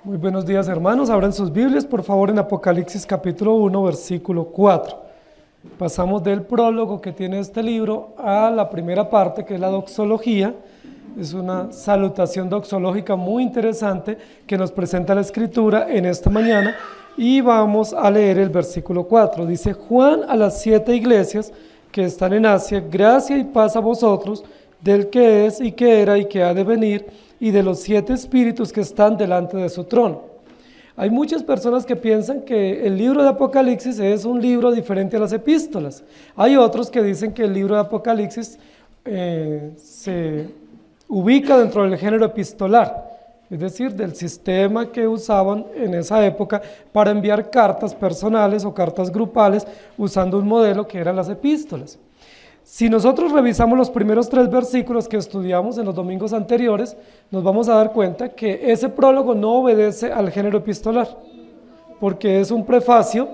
Muy buenos días, hermanos. Abran sus Biblias, por favor, en Apocalipsis capítulo 1, versículo 4. Pasamos del prólogo que tiene este libro a la primera parte, que es la doxología. Es una salutación doxológica muy interesante que nos presenta la Escritura en esta mañana. Y vamos a leer el versículo 4. Dice: Juan a las 7 iglesias que están en Asia, gracia y paz a vosotros, del que es y que era y que ha de venir, y de los 7 espíritus que están delante de su trono. Hay muchas personas que piensan que el libro de Apocalipsis es un libro diferente a las epístolas. Hay otros que dicen que el libro de Apocalipsis se ubica dentro del género epistolar, es decir, del sistema que usaban en esa época para enviar cartas personales o cartas grupales usando un modelo que eran las epístolas. Si nosotros revisamos los primeros 3 versículos que estudiamos en los domingos anteriores, nos vamos a dar cuenta que ese prólogo no obedece al género epistolar, porque es un prefacio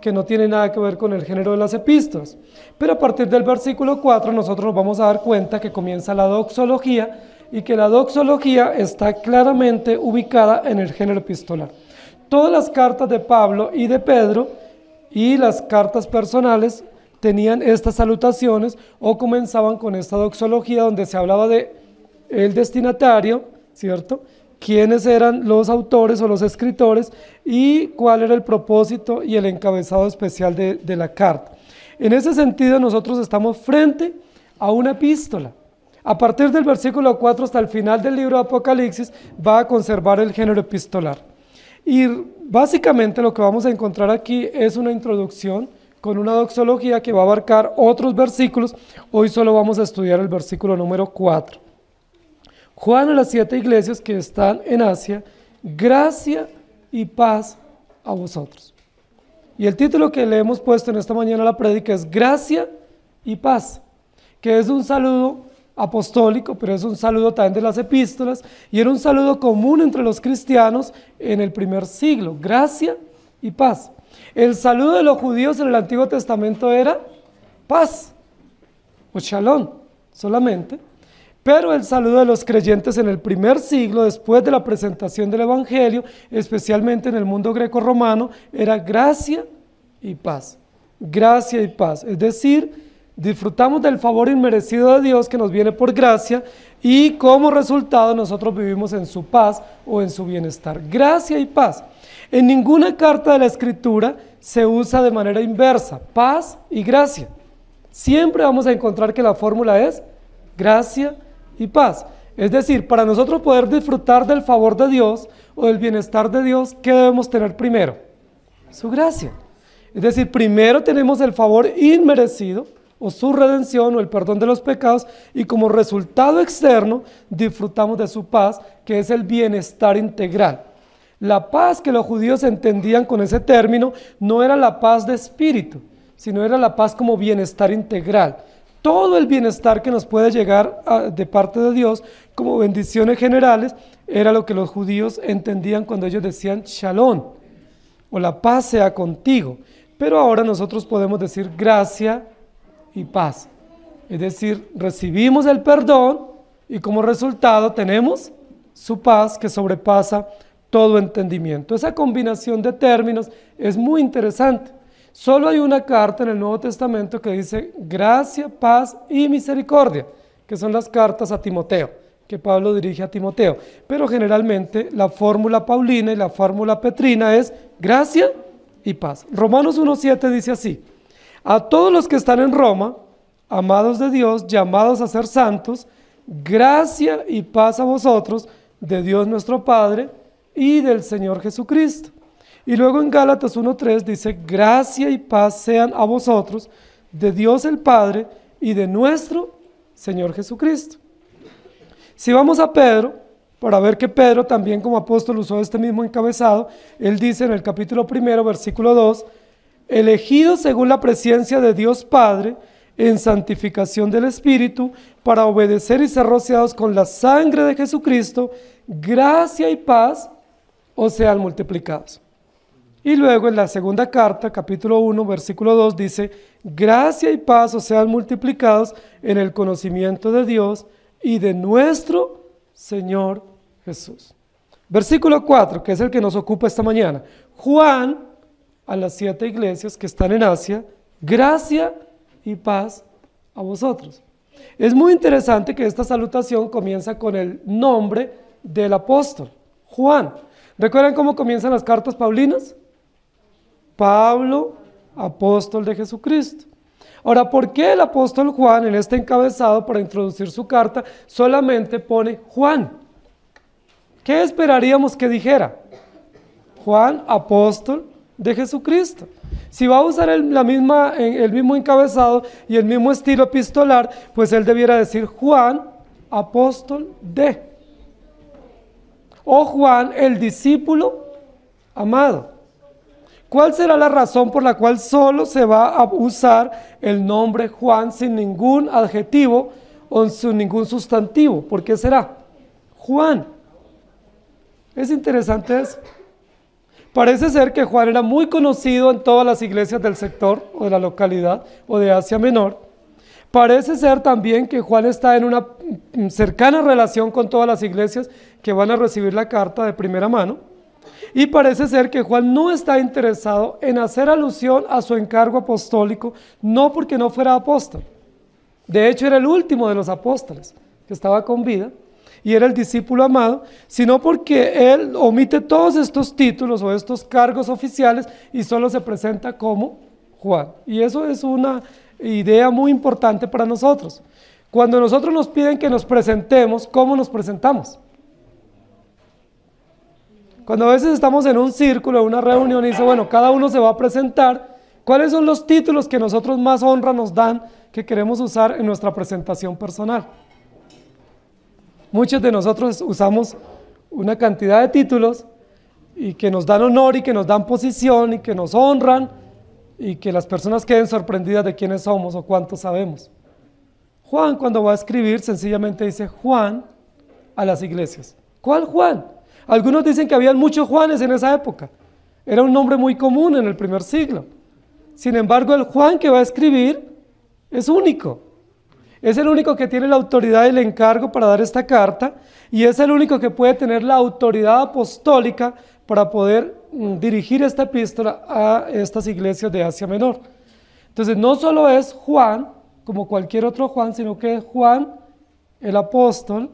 que no tiene nada que ver con el género de las epístolas. Pero a partir del versículo 4 nosotros nos vamos a dar cuenta que comienza la doxología y que la doxología está claramente ubicada en el género epistolar. Todas las cartas de Pablo y de Pedro y las cartas personales tenían estas salutaciones o comenzaban con esta doxología donde se hablaba de el destinatario, ¿cierto? Quiénes eran los autores o los escritores y cuál era el propósito y el encabezado especial de la carta. En ese sentido nosotros estamos frente a una epístola. A partir del versículo 4 hasta el final del libro de Apocalipsis va a conservar el género epistolar. Y básicamente lo que vamos a encontrar aquí es una introducción con una doxología que va a abarcar otros versículos. Hoy solo vamos a estudiar el versículo número 4. Juan a las 7 iglesias que están en Asia, gracia y paz a vosotros. Y el título que le hemos puesto en esta mañana a la prédica es Gracia y paz, que es un saludo apostólico, pero es un saludo también de las epístolas, y era un saludo común entre los cristianos en el primer siglo, gracia y paz. El saludo de los judíos en el Antiguo Testamento era paz, o shalom, solamente. Pero el saludo de los creyentes en el primer siglo, después de la presentación del Evangelio, especialmente en el mundo greco-romano, era gracia y paz. Gracia y paz, es decir, disfrutamos del favor inmerecido de Dios que nos viene por gracia y como resultado nosotros vivimos en su paz o en su bienestar. Gracia y paz. En ninguna carta de la Escritura se usa de manera inversa, paz y gracia. Siempre vamos a encontrar que la fórmula es gracia y paz. Es decir, para nosotros poder disfrutar del favor de Dios o del bienestar de Dios, ¿qué debemos tener primero? Su gracia. Es decir, primero tenemos el favor inmerecido, o su redención o el perdón de los pecados, y como resultado externo disfrutamos de su paz, que es el bienestar integral. La paz que los judíos entendían con ese término no era la paz de espíritu, sino era la paz como bienestar integral. Todo el bienestar que nos puede llegar de parte de Dios como bendiciones generales era lo que los judíos entendían cuando ellos decían shalom, o la paz sea contigo. Pero ahora nosotros podemos decir gracia y paz, es decir, recibimos el perdón y como resultado tenemos su paz que sobrepasa todo entendimiento. Esa combinación de términos es muy interesante. Solo hay una carta en el Nuevo Testamento que dice gracia, paz y misericordia, que son las cartas a Timoteo, que Pablo dirige a Timoteo, pero generalmente la fórmula paulina y la fórmula petrina es gracia y paz. Romanos 1:7 dice así: a todos los que están en Roma, amados de Dios, llamados a ser santos, gracia y paz a vosotros, de Dios nuestro Padre y del Señor Jesucristo. Y luego en Gálatas 1:3 dice, gracia y paz sean a vosotros, de Dios el Padre y de nuestro Señor Jesucristo. Si vamos a Pedro, para ver que Pedro también como apóstol usó este mismo encabezado, él dice en el capítulo 1, versículo 2, elegidos según la presencia de Dios Padre, en santificación del Espíritu, para obedecer y ser rociados con la sangre de Jesucristo, gracia y paz os sean multiplicados. Y luego en la segunda carta, capítulo 1, versículo 2, dice, gracia y paz os sean multiplicados en el conocimiento de Dios y de nuestro Señor Jesús. Versículo 4, que es el que nos ocupa esta mañana. Juan, a las 7 iglesias que están en Asia, gracia y paz a vosotros. Es muy interesante que esta salutación comienza con el nombre del apóstol, Juan. ¿Recuerdan cómo comienzan las cartas paulinas? Pablo, apóstol de Jesucristo. Ahora, ¿por qué el apóstol Juan en este encabezado para introducir su carta solamente pone Juan? ¿Qué esperaríamos que dijera? Juan, apóstol de Jesucristo. Si va a usar el mismo encabezado y el mismo estilo epistolar, pues él debiera decir Juan, apóstol de. O Juan, el discípulo amado. ¿Cuál será la razón por la cual solo se va a usar el nombre Juan sin ningún adjetivo o sin ningún sustantivo? ¿Por qué será? Juan. Es interesante eso. Parece ser que Juan era muy conocido en todas las iglesias del sector o de la localidad o de Asia Menor. Parece ser también que Juan está en una cercana relación con todas las iglesias que van a recibir la carta de primera mano. Y parece ser que Juan no está interesado en hacer alusión a su encargo apostólico, no porque no fuera apóstol. De hecho, era el último de los apóstoles que estaba con vida y era el discípulo amado, sino porque él omite todos estos títulos o estos cargos oficiales y solo se presenta como Juan. Y eso es una idea muy importante para nosotros. Cuando nosotros nos piden que nos presentemos, ¿cómo nos presentamos? Cuando a veces estamos en un círculo, en una reunión y dice, bueno, cada uno se va a presentar, ¿cuáles son los títulos que nosotros más honra nos dan que queremos usar en nuestra presentación personal? Muchos de nosotros usamos una cantidad de títulos y que nos dan honor y que nos dan posición y que nos honran y que las personas queden sorprendidas de quiénes somos o cuánto sabemos. Juan, cuando va a escribir, sencillamente dice Juan a las iglesias. ¿Cuál Juan? Algunos dicen que habían muchos Juanes en esa época. Era un nombre muy común en el primer siglo. Sin embargo, el Juan que va a escribir es único. Es el único que tiene la autoridad y el encargo para dar esta carta y es el único que puede tener la autoridad apostólica para poder dirigir esta epístola a estas iglesias de Asia Menor. Entonces, no solo es Juan, como cualquier otro Juan, sino que es Juan, el apóstol,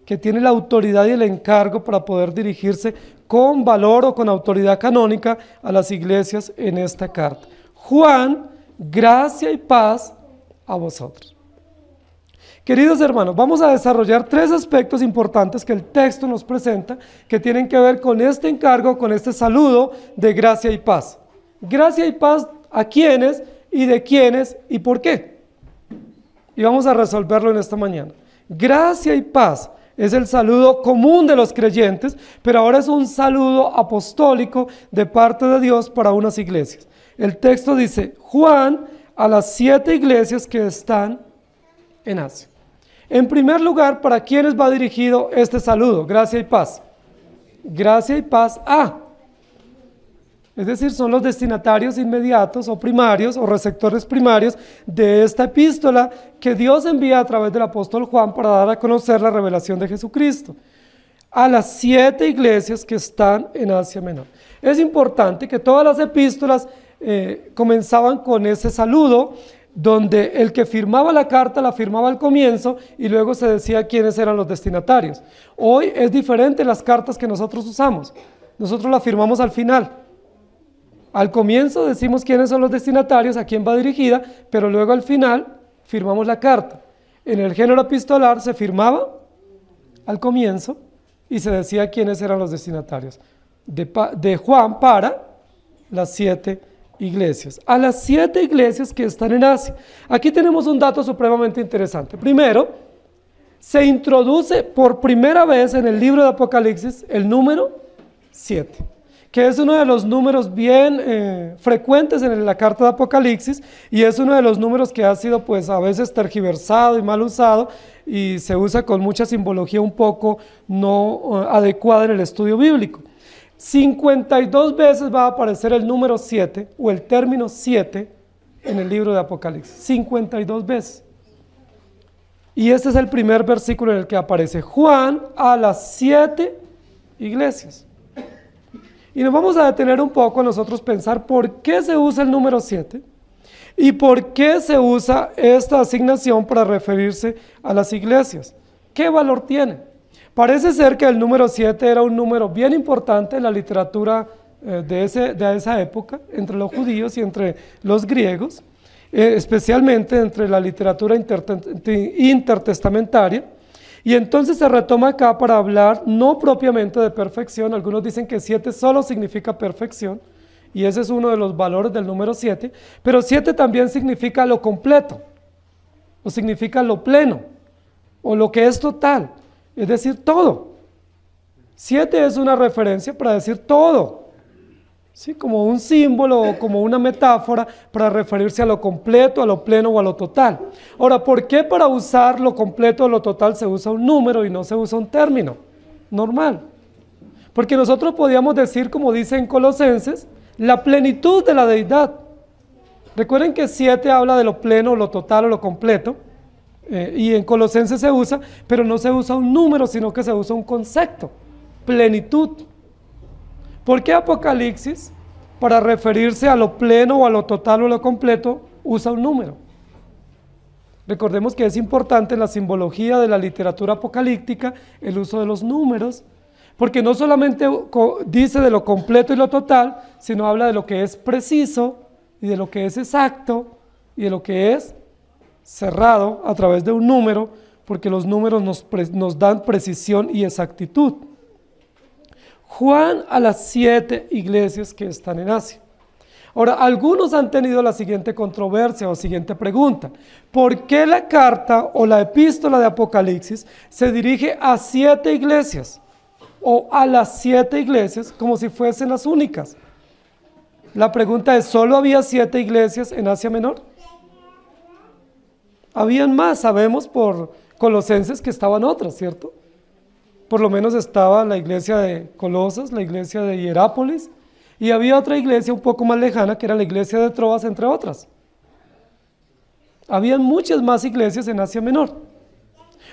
que tiene la autoridad y el encargo para poder dirigirse con valor o con autoridad canónica a las iglesias en esta carta. Juan, gracia y paz a vosotros. Queridos hermanos, vamos a desarrollar 3 aspectos importantes que el texto nos presenta que tienen que ver con este encargo, con este saludo de gracia y paz. Gracia y paz a quiénes y de quiénes y por qué. Y vamos a resolverlo en esta mañana. Gracia y paz es el saludo común de los creyentes, pero ahora es un saludo apostólico de parte de Dios para unas iglesias. El texto dice, Juan a las 7 iglesias que están en Asia. En primer lugar, ¿para quiénes va dirigido este saludo? Gracia y paz. Gracia y paz a. Es decir, son los destinatarios inmediatos o primarios o receptores primarios de esta epístola que Dios envía a través del apóstol Juan para dar a conocer la revelación de Jesucristo. A las 7 iglesias que están en Asia Menor. Es importante que todas las epístolas comenzaban con ese saludo, donde el que firmaba la carta la firmaba al comienzo y luego se decía quiénes eran los destinatarios. Hoy es diferente las cartas que nosotros usamos. Nosotros la firmamos al final. Al comienzo decimos quiénes son los destinatarios, a quién va dirigida, pero luego al final firmamos la carta. En el género epistolar se firmaba al comienzo y se decía quiénes eran los destinatarios. De Juan para las 7 iglesias, a las 7 iglesias que están en Asia. Aquí tenemos un dato supremamente interesante. Primero, se introduce por primera vez en el libro de Apocalipsis el número 7, que es uno de los números bien frecuentes en la carta de Apocalipsis y es uno de los números que ha sido pues a veces tergiversado y mal usado y se usa con mucha simbología un poco no adecuada en el estudio bíblico. 52 veces va a aparecer el número 7 o el término 7 en el libro de Apocalipsis. 52 veces. Y este es el primer versículo en el que aparece Juan a las 7 iglesias. Y nos vamos a detener un poco a nosotros pensar por qué se usa el número 7 y por qué se usa esta asignación para referirse a las iglesias. ¿Qué valor tiene? Parece ser que el número 7 era un número bien importante en la literatura de esa época, entre los judíos y entre los griegos, especialmente entre la literatura intertestamentaria. Y entonces se retoma acá para hablar no propiamente de perfección. Algunos dicen que 7 solo significa perfección, y ese es uno de los valores del número 7, pero 7 también significa lo completo, o significa lo pleno, o lo que es total, es decir, todo. 7 es una referencia para decir todo, ¿sí? Como un símbolo o como una metáfora para referirse a lo completo, a lo pleno o a lo total. Ahora, ¿por qué para usar lo completo o lo total se usa un número y no se usa un término normal? Porque nosotros podíamos decir, como dice en Colosenses, la plenitud de la deidad. Recuerden que 7 habla de lo pleno, lo total o lo completo, y en Colosenses se usa, pero no se usa un número, sino que se usa un concepto, plenitud. ¿Por qué Apocalipsis, para referirse a lo pleno o a lo total o a lo completo, usa un número? Recordemos que es importante en la simbología de la literatura apocalíptica el uso de los números, porque no solamente dice de lo completo y lo total, sino habla de lo que es preciso y de lo que es exacto y de lo que es cerrado a través de un número, porque los números nos dan precisión y exactitud. Juan a las 7 iglesias que están en Asia. Ahora, algunos han tenido la siguiente controversia o siguiente pregunta: ¿por qué la carta o la epístola de Apocalipsis se dirige a 7 iglesias o a las 7 iglesias como si fuesen las únicas? La pregunta es: ¿solo había 7 iglesias en Asia Menor? Habían más, sabemos por Colosenses que estaban otras, ¿cierto? Por lo menos estaba la iglesia de Colosas, la iglesia de Hierápolis, y había otra iglesia un poco más lejana que era la iglesia de Troas, entre otras. Habían muchas más iglesias en Asia Menor.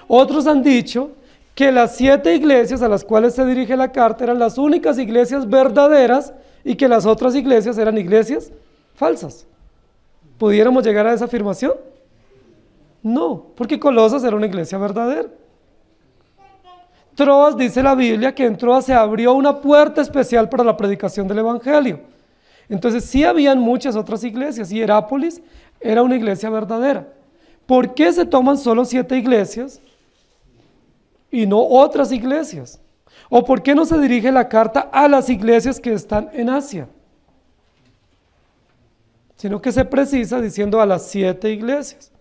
Otros han dicho que las 7 iglesias a las cuales se dirige la carta eran las únicas iglesias verdaderas y que las otras iglesias eran iglesias falsas. ¿Pudiéramos llegar a esa afirmación? No, porque Colosas era una iglesia verdadera. Troas, dice la Biblia, que en Troas se abrió una puerta especial para la predicación del Evangelio. Entonces sí habían muchas otras iglesias, y Hierápolis era una iglesia verdadera. ¿Por qué se toman solo 7 iglesias y no otras iglesias? ¿O por qué no se dirige la carta a las iglesias que están en Asia? Sino que se precisa diciendo a las 7 iglesias.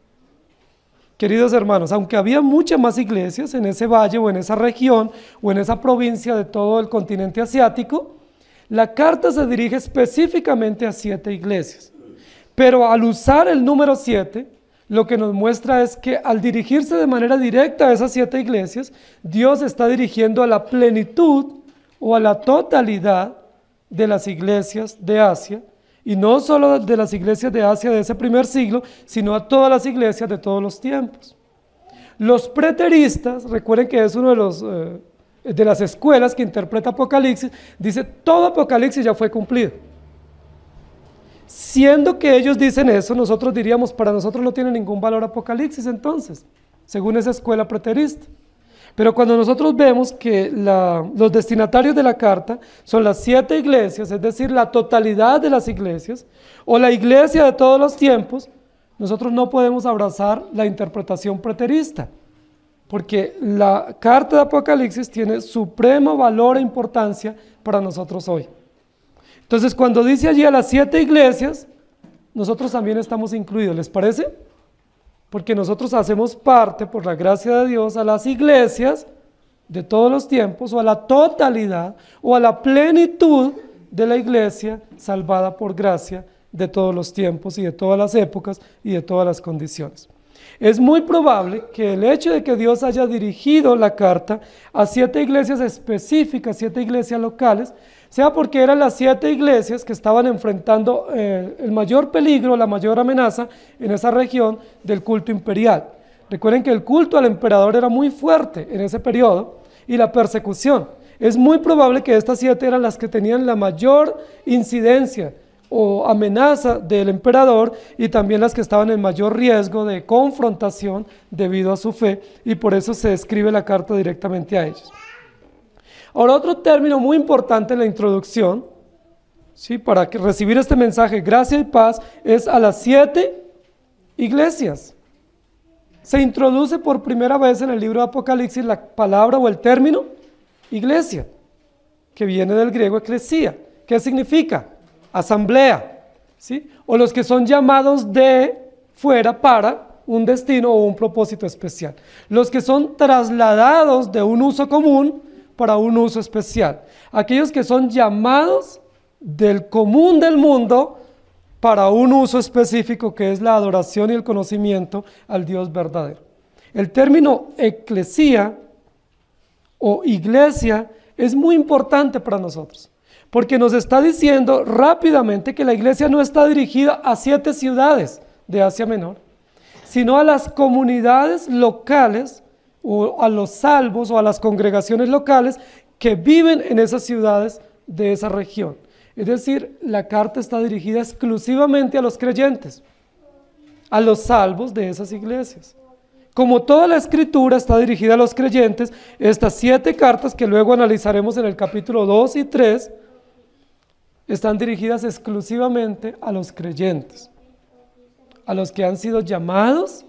Queridos hermanos, aunque había muchas más iglesias en ese valle o en esa región o en esa provincia de todo el continente asiático, la carta se dirige específicamente a 7 iglesias. Pero al usar el número 7, lo que nos muestra es que al dirigirse de manera directa a esas 7 iglesias, Dios está dirigiendo a la plenitud o a la totalidad de las iglesias de Asia, y no solo de las iglesias de Asia de ese primer siglo, sino a todas las iglesias de todos los tiempos. Los preteristas, recuerden que es uno de las escuelas que interpreta Apocalipsis, dice todo Apocalipsis ya fue cumplido. Siendo que ellos dicen eso, nosotros diríamos, para nosotros no tiene ningún valor Apocalipsis entonces, según esa escuela preterista. Pero cuando nosotros vemos que los destinatarios de la carta son las 7 iglesias, es decir, la totalidad de las iglesias, o la iglesia de todos los tiempos, nosotros no podemos abrazar la interpretación preterista, porque la carta de Apocalipsis tiene supremo valor e importancia para nosotros hoy. Entonces, cuando dice allí a las 7 iglesias, nosotros también estamos incluidos, ¿les parece? Porque nosotros hacemos parte, por la gracia de Dios, a las iglesias de todos los tiempos, o a la totalidad, o a la plenitud de la iglesia salvada por gracia de todos los tiempos y de todas las épocas y de todas las condiciones. Es muy probable que el hecho de que Dios haya dirigido la carta a 7 iglesias específicas, 7 iglesias locales, sea porque eran las 7 iglesias que estaban enfrentando el mayor peligro, la mayor amenaza en esa región del culto imperial. Recuerden que el culto al emperador era muy fuerte en ese periodo y la persecución. Es muy probable que estas 7 eran las que tenían la mayor incidencia o amenaza del emperador y también las que estaban en mayor riesgo de confrontación debido a su fe, y por eso se escribe la carta directamente a ellos. Ahora, otro término muy importante en la introducción, ¿sí?, para recibir este mensaje, gracia y paz, es a las 7 iglesias. Se introduce por primera vez en el libro de Apocalipsis la palabra o el término iglesia, que viene del griego eclesía. ¿Qué significa? Asamblea, ¿sí? O los que son llamados de fuera para un destino o un propósito especial. Los que son trasladados de un uso común para un uso especial. Aquellos que son llamados del común del mundo para un uso específico, que es la adoración y el conocimiento al Dios verdadero. El término eclesía o iglesia es muy importante para nosotros, porque nos está diciendo rápidamente que la iglesia no está dirigida a 7 ciudades de Asia Menor, sino a las comunidades locales o a los salvos o a las congregaciones locales que viven en esas ciudades de esa región. Es decir, la carta está dirigida exclusivamente a los creyentes, a los salvos de esas iglesias. Como toda la escritura está dirigida a los creyentes, estas 7 cartas que luego analizaremos en el capítulo 2 y 3, están dirigidas exclusivamente a los creyentes, a los que han sido llamados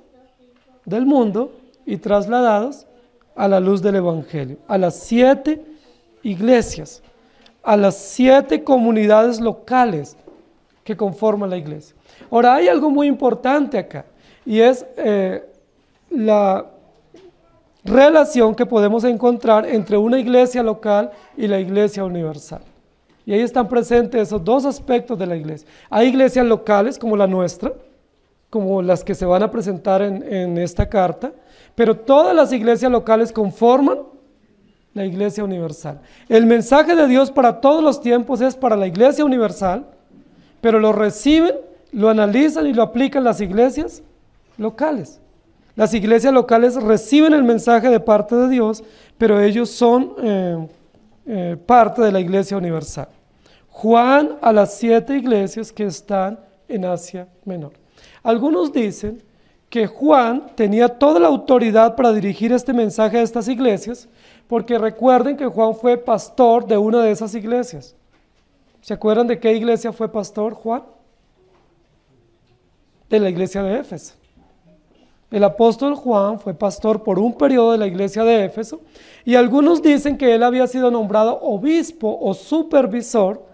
del mundo y trasladados a la luz del Evangelio, a las 7 iglesias, a las 7 comunidades locales que conforman la iglesia. Ahora, hay algo muy importante acá, y es la relación que podemos encontrar entre una iglesia local y la iglesia universal. Y ahí están presentes esos 2 aspectos de la iglesia. Hay iglesias locales como la nuestra, como las que se van a presentar en esta carta, pero todas las iglesias locales conforman la iglesia universal. El mensaje de Dios para todos los tiempos es para la iglesia universal, pero lo reciben, lo analizan y lo aplican las iglesias locales. Las iglesias locales reciben el mensaje de parte de Dios, pero ellos son parte de la iglesia universal. Juan a las 7 iglesias que están en Asia Menor. Algunos dicen que Juan tenía toda la autoridad para dirigir este mensaje a estas iglesias, porque recuerden que Juan fue pastor de una de esas iglesias. ¿Se acuerdan de qué iglesia fue pastor Juan? De la iglesia de Éfeso. El apóstol Juan fue pastor por un periodo de la iglesia de Éfeso, y algunos dicen que él había sido nombrado obispo o supervisor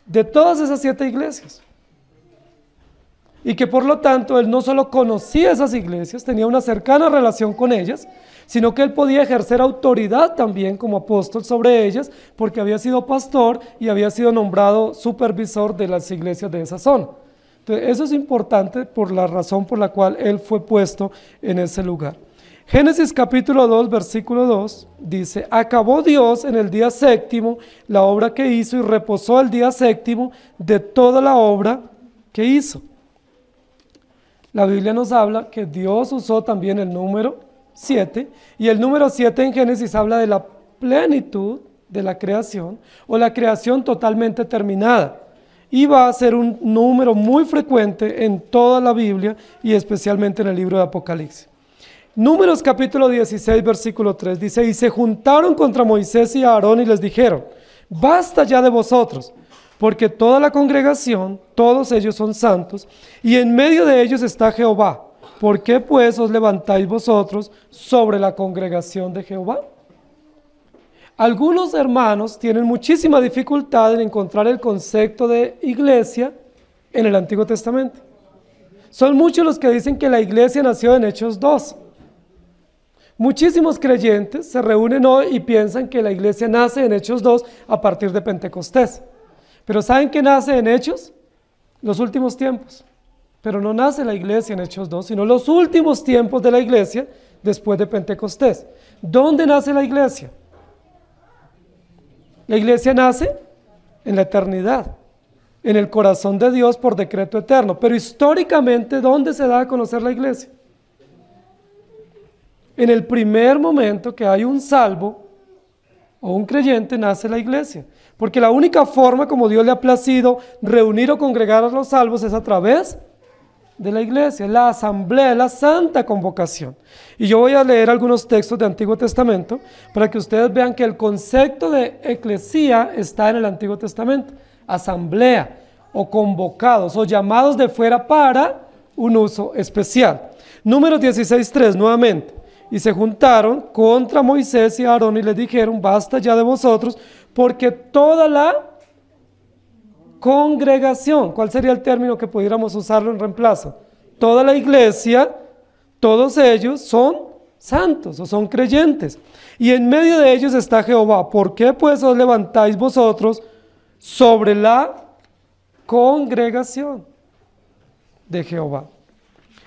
de todas esas 7 iglesias. Y que por lo tanto él no solo conocía esas iglesias, tenía una cercana relación con ellas, sino que él podía ejercer autoridad también como apóstol sobre ellas, porque había sido pastor y había sido nombrado supervisor de las iglesias de esa zona. Entonces, eso es importante por la razón por la cual él fue puesto en ese lugar. Génesis capítulo 2, versículo 2, dice: acabó Dios en el día 7º la obra que hizo y reposó el día 7º de toda la obra que hizo. La Biblia nos habla que Dios usó también el número 7, y el número 7 en Génesis habla de la plenitud de la creación, o la creación totalmente terminada, y va a ser un número muy frecuente en toda la Biblia y especialmente en el libro de Apocalipsis. Números capítulo 16, versículo 3 dice: y se juntaron contra Moisés y Aarón y les dijeron: basta ya de vosotros, porque toda la congregación, todos ellos son santos, y en medio de ellos está Jehová. ¿Por qué pues os levantáis vosotros sobre la congregación de Jehová? Algunos hermanos tienen muchísima dificultad en encontrar el concepto de iglesia en el Antiguo Testamento. Son muchos los que dicen que la iglesia nació en Hechos 2. Muchísimos creyentes se reúnen hoy y piensan que la iglesia nace en Hechos 2 a partir de Pentecostés. Pero ¿saben qué nace en Hechos? Los últimos tiempos. Pero no nace la iglesia en Hechos 2, sino los últimos tiempos de la iglesia después de Pentecostés. ¿Dónde nace la iglesia? La iglesia nace en la eternidad, en el corazón de Dios por decreto eterno. Pero históricamente, ¿dónde se da a conocer la iglesia? En el primer momento que hay un salvo o un creyente, nace la iglesia. Porque la única forma como Dios le ha placido reunir o congregar a los salvos es a través de la iglesia, la asamblea, la santa convocación. Y yo voy a leer algunos textos del Antiguo Testamento para que ustedes vean que el concepto de eclesía está en el Antiguo Testamento. Asamblea, o convocados, o llamados de fuera para un uso especial. Números 16:3 nuevamente. Y se juntaron contra Moisés y Aarón y les dijeron: basta ya de vosotros, porque toda la congregación, ¿cuál sería el término que pudiéramos usarlo en reemplazo? Toda la iglesia, todos ellos son santos o son creyentes. Y en medio de ellos está Jehová. ¿Por qué pues os levantáis vosotros sobre la congregación de Jehová?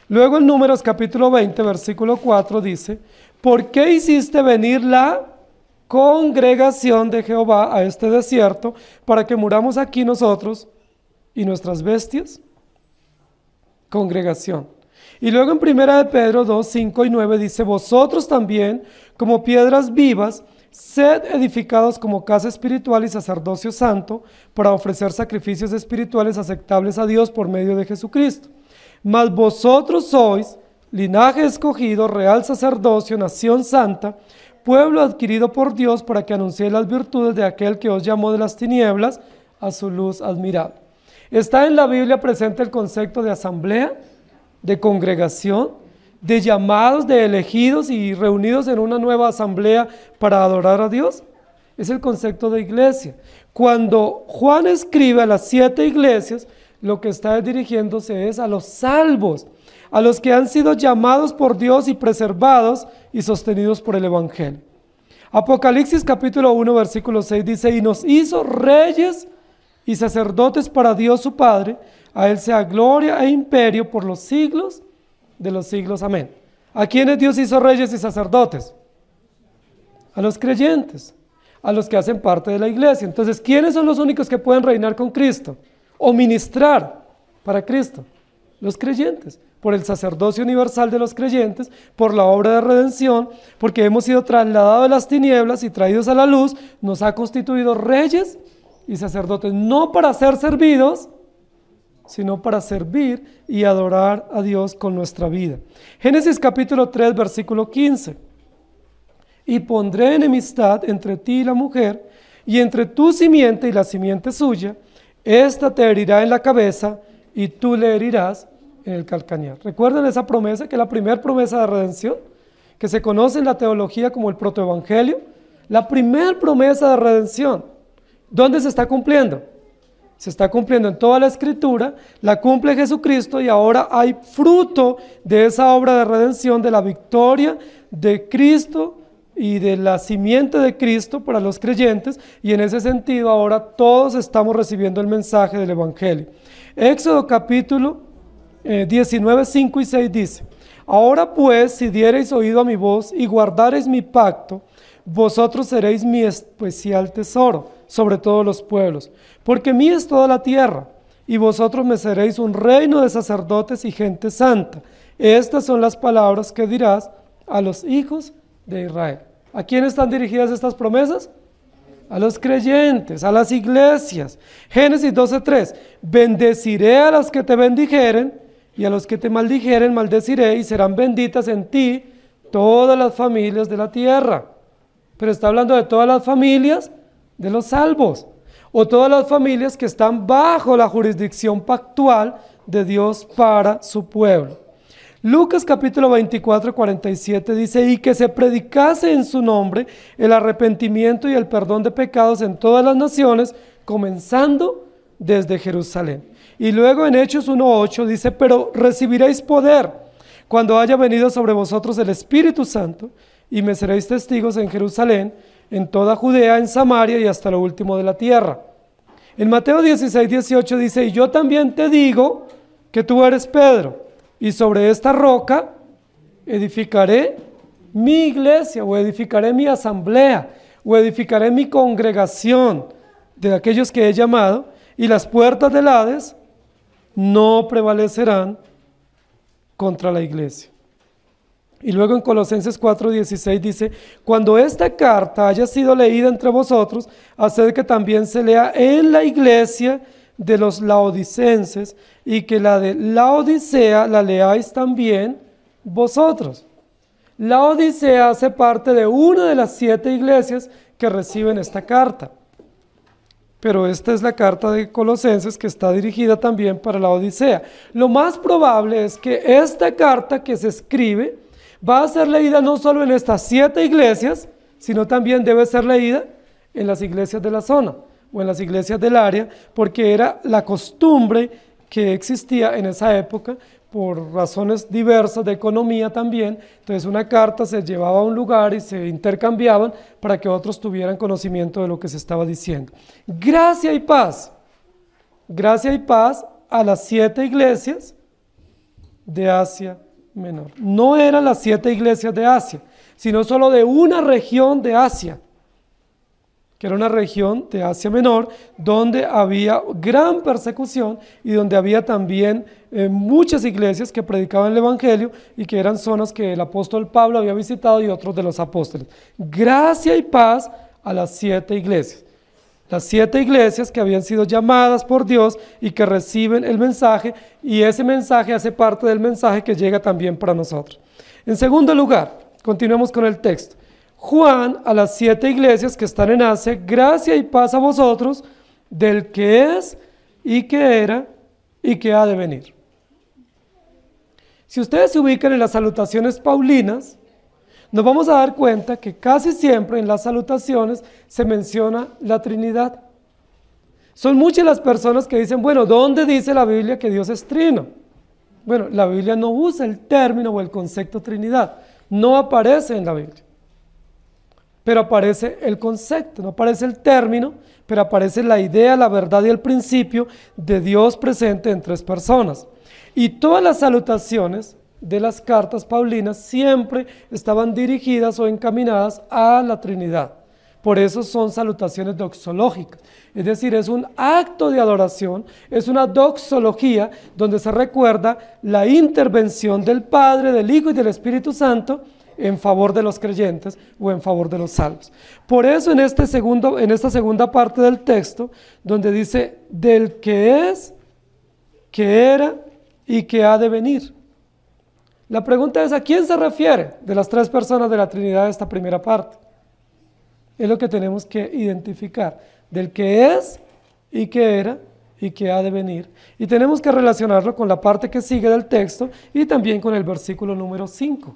Luego en Números capítulo 20, versículo 4 dice: ¿por qué hiciste venir la congregación de Jehová a este desierto para que muramos aquí nosotros y nuestras bestias? Congregación. Y luego en 1 de Pedro 2, 5 y 9 dice: vosotros también, como piedras vivas, sed edificados como casa espiritual y sacerdocio santo, para ofrecer sacrificios espirituales aceptables a Dios por medio de Jesucristo. Mas vosotros sois linaje escogido, real sacerdocio, nación santa, pueblo adquirido por Dios, para que anunciéis las virtudes de aquel que os llamó de las tinieblas a su luz admirable. Está en la Biblia presente el concepto de asamblea, de congregación, de llamados, de elegidos y reunidos en una nueva asamblea para adorar a Dios. Es el concepto de iglesia. Cuando Juan escribe a las 7 iglesias, lo que está dirigiéndose es a los salvos, a los que han sido llamados por Dios y preservados y sostenidos por el Evangelio. Apocalipsis capítulo 1, versículo 6 dice: y nos hizo reyes y sacerdotes para Dios su Padre, a Él sea gloria e imperio por los siglos de los siglos. Amén. ¿A quiénes Dios hizo reyes y sacerdotes? A los creyentes, a los que hacen parte de la iglesia. Entonces, ¿quiénes son los únicos que pueden reinar con Cristo o ministrar para Cristo? Los creyentes, por el sacerdocio universal de los creyentes, por la obra de redención, porque hemos sido trasladados de las tinieblas y traídos a la luz, nos ha constituido reyes y sacerdotes, no para ser servidos, sino para servir y adorar a Dios con nuestra vida. Génesis capítulo 3, versículo 15. Y pondré enemistad entre ti y la mujer, y entre tu simiente y la simiente suya, esta te herirá en la cabeza, y tú le herirás en el calcañar. ¿Recuerdan esa promesa, que es la primera promesa de redención, que se conoce en la teología como el protoevangelio? La primera promesa de redención. ¿Dónde se está cumpliendo? Se está cumpliendo en toda la Escritura, la cumple Jesucristo, y ahora hay fruto de esa obra de redención, de la victoria de Cristo y de la simiente de Cristo para los creyentes, y en ese sentido ahora todos estamos recibiendo el mensaje del Evangelio. Éxodo capítulo 19, 5 y 6 dice: ahora pues, si diereis oído a mi voz y guardareis mi pacto, vosotros seréis mi especial tesoro sobre todos los pueblos, porque mía es toda la tierra, y vosotros me seréis un reino de sacerdotes y gente santa. Estas son las palabras que dirás a los hijos de Israel. ¿A quién están dirigidas estas promesas? A los creyentes, a las iglesias. Génesis 12:3: bendeciré a los que te bendijeren, y a los que te maldijeren maldeciré, y serán benditas en ti todas las familias de la tierra. Pero está hablando de todas las familias de los salvos, o todas las familias que están bajo la jurisdicción pactual de Dios para su pueblo. Lucas capítulo 24, 47 dice: y que se predicase en su nombre el arrepentimiento y el perdón de pecados en todas las naciones, comenzando desde Jerusalén. Y luego en Hechos 1:8 dice: pero recibiréis poder cuando haya venido sobre vosotros el Espíritu Santo, y me seréis testigos en Jerusalén, en toda Judea, en Samaria y hasta lo último de la tierra. En Mateo 16, 18 dice: y yo también te digo que tú eres Pedro, y sobre esta roca edificaré mi iglesia, o edificaré mi asamblea, o edificaré mi congregación de aquellos que he llamado, y las puertas del Hades no prevalecerán contra la iglesia. Y luego en Colosenses 4:16 dice, cuando esta carta haya sido leída entre vosotros, haced que también se lea en la iglesia de los laodicenses y que la de Laodicea la leáis también vosotros. Laodicea hace parte de una de las 7 iglesias que reciben esta carta. Pero esta es la carta de Colosenses que está dirigida también para la Odisea. Lo más probable es que esta carta que se escribe va a ser leída no solo en estas 7 iglesias, sino también debe ser leída en las iglesias de la zona o en las iglesias del área, porque era la costumbre que existía en esa época por razones diversas de economía también. Entonces una carta se llevaba a un lugar y se intercambiaban para que otros tuvieran conocimiento de lo que se estaba diciendo. Gracia y paz a las 7 iglesias de Asia Menor. No eran las 7 iglesias de Asia, sino solo de una región de Asia, que era una región de Asia Menor, donde había gran persecución y donde había también muchas iglesias que predicaban el Evangelio y que eran zonas que el apóstol Pablo había visitado y otros de los apóstoles. Gracia y paz a las 7 iglesias. Las 7 iglesias que habían sido llamadas por Dios y que reciben el mensaje, y ese mensaje hace parte del mensaje que llega también para nosotros. En segundo lugar, continuemos con el texto. Juan a las 7 iglesias que están en Asia, gracia y paz a vosotros, del que es y que era y que ha de venir. Si ustedes se ubican en las salutaciones paulinas, nos vamos a dar cuenta que casi siempre en las salutaciones se menciona la Trinidad. Son muchas las personas que dicen, bueno, ¿dónde dice la Biblia que Dios es trino? Bueno, la Biblia no usa el término o el concepto Trinidad, no aparece en la Biblia. Pero aparece el concepto, no aparece el término, pero aparece la idea, la verdad y el principio de Dios presente en 3 personas. Y todas las salutaciones de las cartas paulinas siempre estaban dirigidas o encaminadas a la Trinidad. Por eso son salutaciones doxológicas, es decir, es un acto de adoración, es una doxología donde se recuerda la intervención del Padre, del Hijo y del Espíritu Santo en favor de los creyentes o en favor de los salvos. Por eso en esta segunda parte del texto, donde dice del que es, que era y que ha de venir. La pregunta es, ¿a quién se refiere de las 3 personas de la Trinidad de esta primera parte? Es lo que tenemos que identificar, del que es y que era y que ha de venir. Y tenemos que relacionarlo con la parte que sigue del texto y también con el versículo número 5.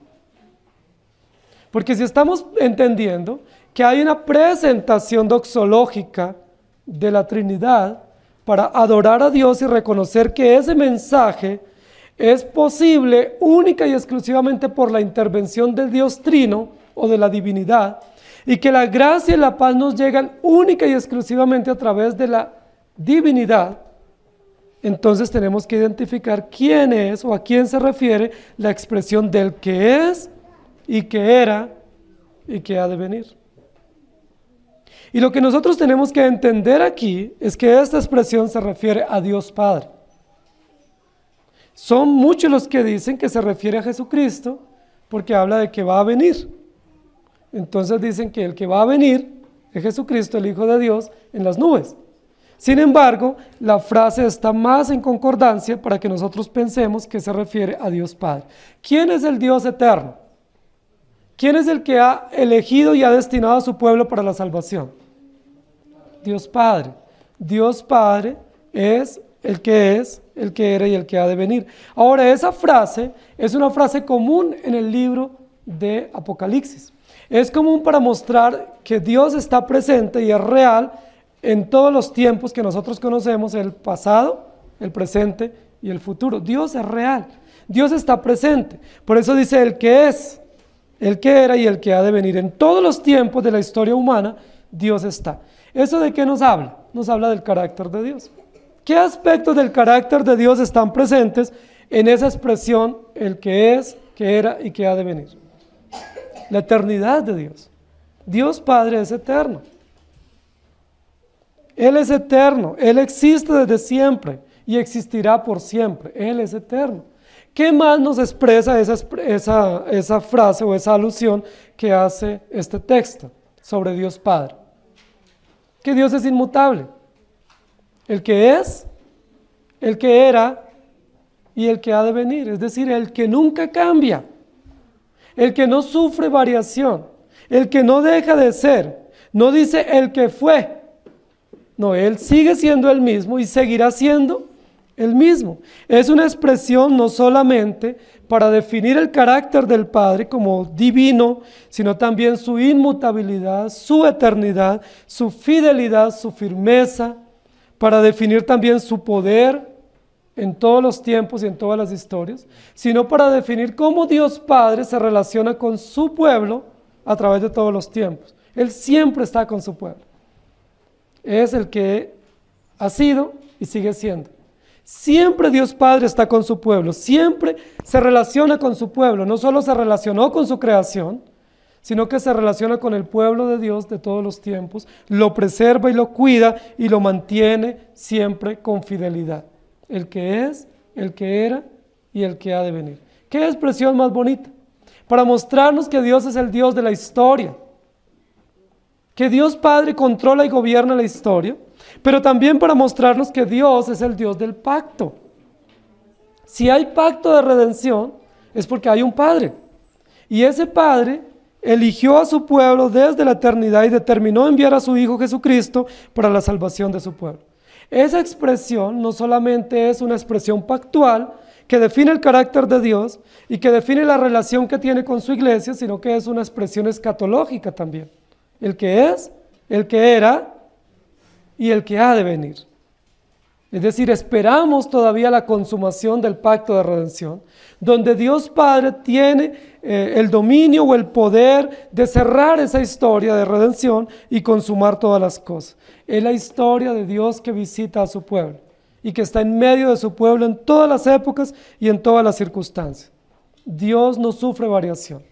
Porque si estamos entendiendo que hay una presentación doxológica de la Trinidad para adorar a Dios y reconocer que ese mensaje es posible única y exclusivamente por la intervención del Dios Trino o de la divinidad, y que la gracia y la paz nos llegan única y exclusivamente a través de la divinidad, entonces tenemos que identificar quién es o a quién se refiere la expresión del que es y que era y que ha de venir. Y lo que nosotros tenemos que entender aquí es que esta expresión se refiere a Dios Padre. Son muchos los que dicen que se refiere a Jesucristo porque habla de que va a venir. Entonces dicen que el que va a venir es Jesucristo, el Hijo de Dios, en las nubes. Sin embargo, la frase está más en concordancia para que nosotros pensemos que se refiere a Dios Padre. ¿Quién es el Dios eterno? ¿Quién es el que ha elegido y ha destinado a su pueblo para la salvación? Dios Padre. Dios Padre es, el que era y el que ha de venir. Ahora, esa frase es una frase común en el libro de Apocalipsis. Es común para mostrar que Dios está presente y es real en todos los tiempos que nosotros conocemos, el pasado, el presente y el futuro. Dios es real, Dios está presente. Por eso dice el que es, el que era y el que ha de venir. En todos los tiempos de la historia humana, Dios está. ¿Eso de qué nos habla? Nos habla del carácter de Dios. ¿Qué aspectos del carácter de Dios están presentes en esa expresión, el que es, que era y que ha de venir? La eternidad de Dios. Dios Padre es eterno. Él es eterno, Él existe desde siempre y existirá por siempre. Él es eterno. ¿Qué más nos expresa esa frase o esa alusión que hace este texto sobre Dios Padre? Que Dios es inmutable. El que es, el que era y el que ha de venir. Es decir, el que nunca cambia. El que no sufre variación. El que no deja de ser. No dice el que fue. No, Él sigue siendo el mismo y seguirá siendo el mismo. Es una expresión no solamente para definir el carácter del Padre como divino, sino también su inmutabilidad, su eternidad, su fidelidad, su firmeza, para definir también su poder en todos los tiempos y en todas las historias, sino para definir cómo Dios Padre se relaciona con su pueblo a través de todos los tiempos. Él siempre está con su pueblo. Es el que ha sido y sigue siendo. Siempre Dios Padre está con su pueblo, siempre se relaciona con su pueblo, no solo se relacionó con su creación, sino que se relaciona con el pueblo de Dios de todos los tiempos, lo preserva y lo cuida y lo mantiene siempre con fidelidad. El que es, el que era y el que ha de venir. ¿Qué expresión más bonita? Para mostrarnos que Dios es el Dios de la historia, que Dios Padre controla y gobierna la historia, pero también para mostrarnos que Dios es el Dios del pacto. Si hay pacto de redención, es porque hay un Padre. Y ese Padre eligió a su pueblo desde la eternidad y determinó enviar a su Hijo Jesucristo para la salvación de su pueblo. Esa expresión no solamente es una expresión pactual que define el carácter de Dios y que define la relación que tiene con su iglesia, sino que es una expresión escatológica también. El que es, el que era y el que ha de venir. Es decir, esperamos todavía la consumación del pacto de redención, donde Dios Padre tiene el dominio o el poder de cerrar esa historia de redención y consumar todas las cosas. Es la historia de Dios que visita a su pueblo y que está en medio de su pueblo en todas las épocas y en todas las circunstancias. Dios no sufre variación.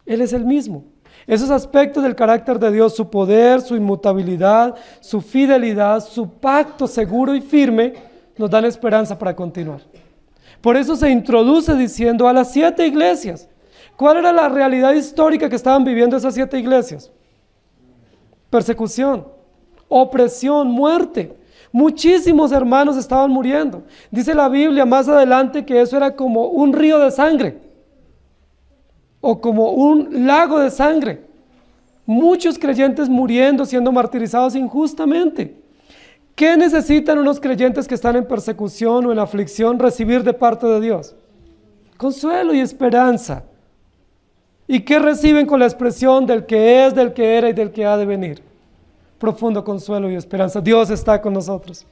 Él es el mismo. Esos aspectos del carácter de Dios, su poder, su inmutabilidad, su fidelidad, su pacto seguro y firme, nos dan esperanza para continuar. Por eso se introduce diciendo a las 7 iglesias. ¿Cuál era la realidad histórica que estaban viviendo esas 7 iglesias? Persecución, opresión, muerte. Muchísimos hermanos estaban muriendo. Dice la Biblia más adelante que eso era como un río de sangre o como un lago de sangre. Muchos creyentes muriendo, siendo martirizados injustamente. ¿Qué necesitan unos creyentes que están en persecución o en aflicción recibir de parte de Dios? Consuelo y esperanza. ¿Y qué reciben con la expresión del que es, del que era y del que ha de venir? Profundo consuelo y esperanza. Dios está con nosotros.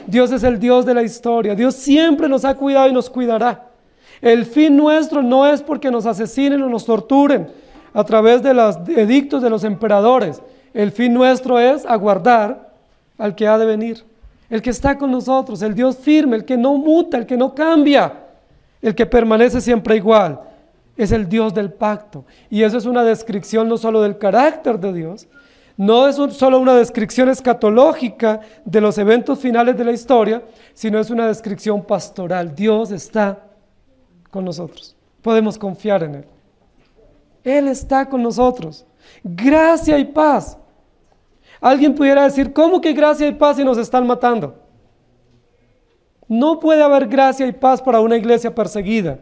Dios es el Dios de la historia. Dios siempre nos ha cuidado y nos cuidará. El fin nuestro no es porque nos asesinen o nos torturen a través de los edictos de los emperadores. El fin nuestro es aguardar al que ha de venir, el que está con nosotros, el Dios firme, el que no muta, el que no cambia, el que permanece siempre igual. Es el Dios del pacto. Y eso es una descripción no solo del carácter de Dios, no es solo una descripción escatológica de los eventos finales de la historia, sino es una descripción pastoral. Dios está con nosotros. Podemos confiar en Él. Él está con nosotros. Gracia y paz. Alguien pudiera decir, ¿cómo que gracia y paz si nos están matando? No puede haber gracia y paz para una iglesia perseguida.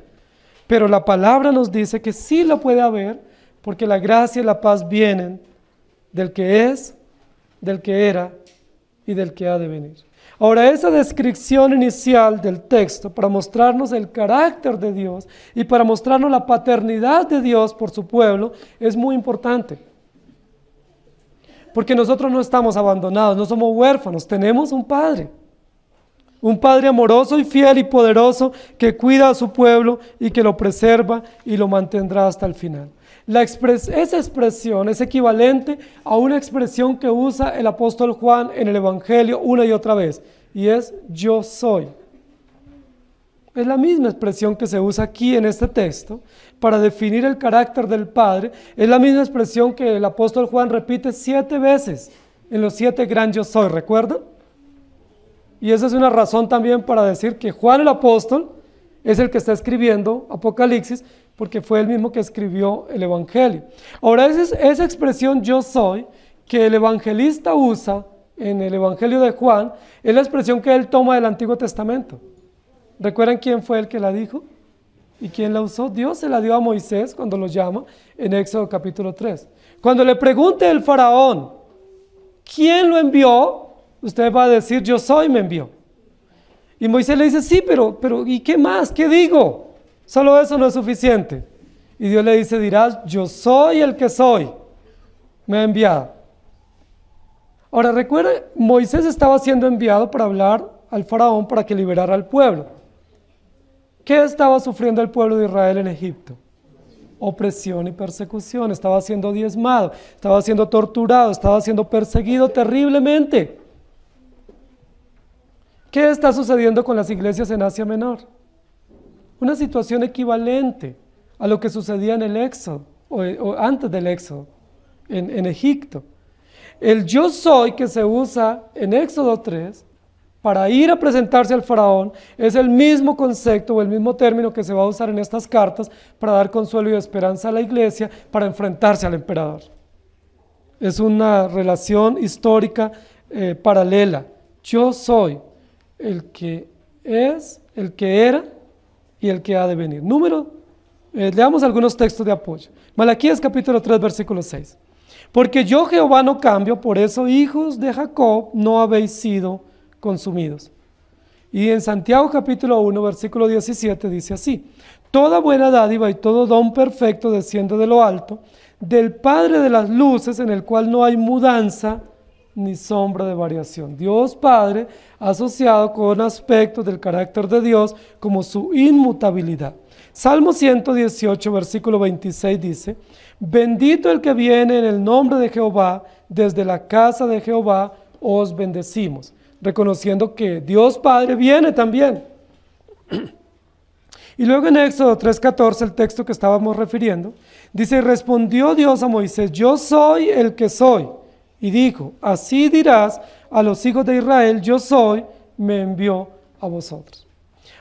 Pero la palabra nos dice que sí lo puede haber, porque la gracia y la paz vienen del que es, del que era y del que ha de venir. Ahora, esa descripción inicial del texto para mostrarnos el carácter de Dios y para mostrarnos la paternidad de Dios por su pueblo es muy importante. Porque nosotros no estamos abandonados, no somos huérfanos, tenemos un Padre amoroso y fiel y poderoso que cuida a su pueblo y que lo preserva y lo mantendrá hasta el final. Esa expresión es equivalente a una expresión que usa el apóstol Juan en el Evangelio una y otra vez, y es yo soy. Es la misma expresión que se usa aquí en este texto para definir el carácter del Padre. Es la misma expresión que el apóstol Juan repite 7 veces en los 7 gran yo soy, ¿recuerdan? Y esa es una razón también para decir que Juan el apóstol es el que está escribiendo Apocalipsis, porque fue el mismo que escribió el Evangelio. Ahora, esa expresión yo soy, que el evangelista usa en el Evangelio de Juan, es la expresión que él toma del Antiguo Testamento. ¿Recuerdan quién fue el que la dijo? ¿Y quién la usó? Dios se la dio a Moisés cuando lo llama en Éxodo capítulo 3. Cuando le pregunte el faraón, ¿quién lo envió? Usted va a decir, yo soy, me envió. Y Moisés le dice, sí, pero ¿y qué más? ¿Qué digo? Solo eso no es suficiente. Y Dios le dice, dirás, yo soy el que soy, me ha enviado. Ahora recuerda, Moisés estaba siendo enviado para hablar al faraón para que liberara al pueblo. ¿Qué estaba sufriendo el pueblo de Israel en Egipto? Opresión y persecución, estaba siendo diezmado, estaba siendo torturado, estaba siendo perseguido terriblemente. ¿Qué está sucediendo con las iglesias en Asia Menor? Una situación equivalente a lo que sucedía en el Éxodo, o antes del Éxodo, en Egipto. El yo soy que se usa en Éxodo 3 para ir a presentarse al faraón es el mismo concepto o el mismo término que se va a usar en estas cartas para dar consuelo y esperanza a la iglesia para enfrentarse al emperador. Es una relación histórica paralela. Yo soy el que es, el que era y el que ha de venir. Leamos algunos textos de apoyo. Malaquías capítulo 3 versículo 6. Porque yo Jehová no cambio, por eso hijos de Jacob no habéis sido consumidos. Y en Santiago capítulo 1 versículo 17 dice así: toda buena dádiva y todo don perfecto desciende de lo alto, del Padre de las luces, en el cual no hay mudanza ni sombra de variación. Dios Padre asociado con aspectos del carácter de Dios como su inmutabilidad. Salmo 118 versículo 26 dice: bendito el que viene en el nombre de Jehová, desde la casa de Jehová os bendecimos, reconociendo que Dios Padre viene también. Y luego en Éxodo 3:14, el texto que estábamos refiriendo, dice: y respondió Dios a Moisés, yo soy el que soy. Y dijo, así dirás a los hijos de Israel, yo soy, me envió a vosotros.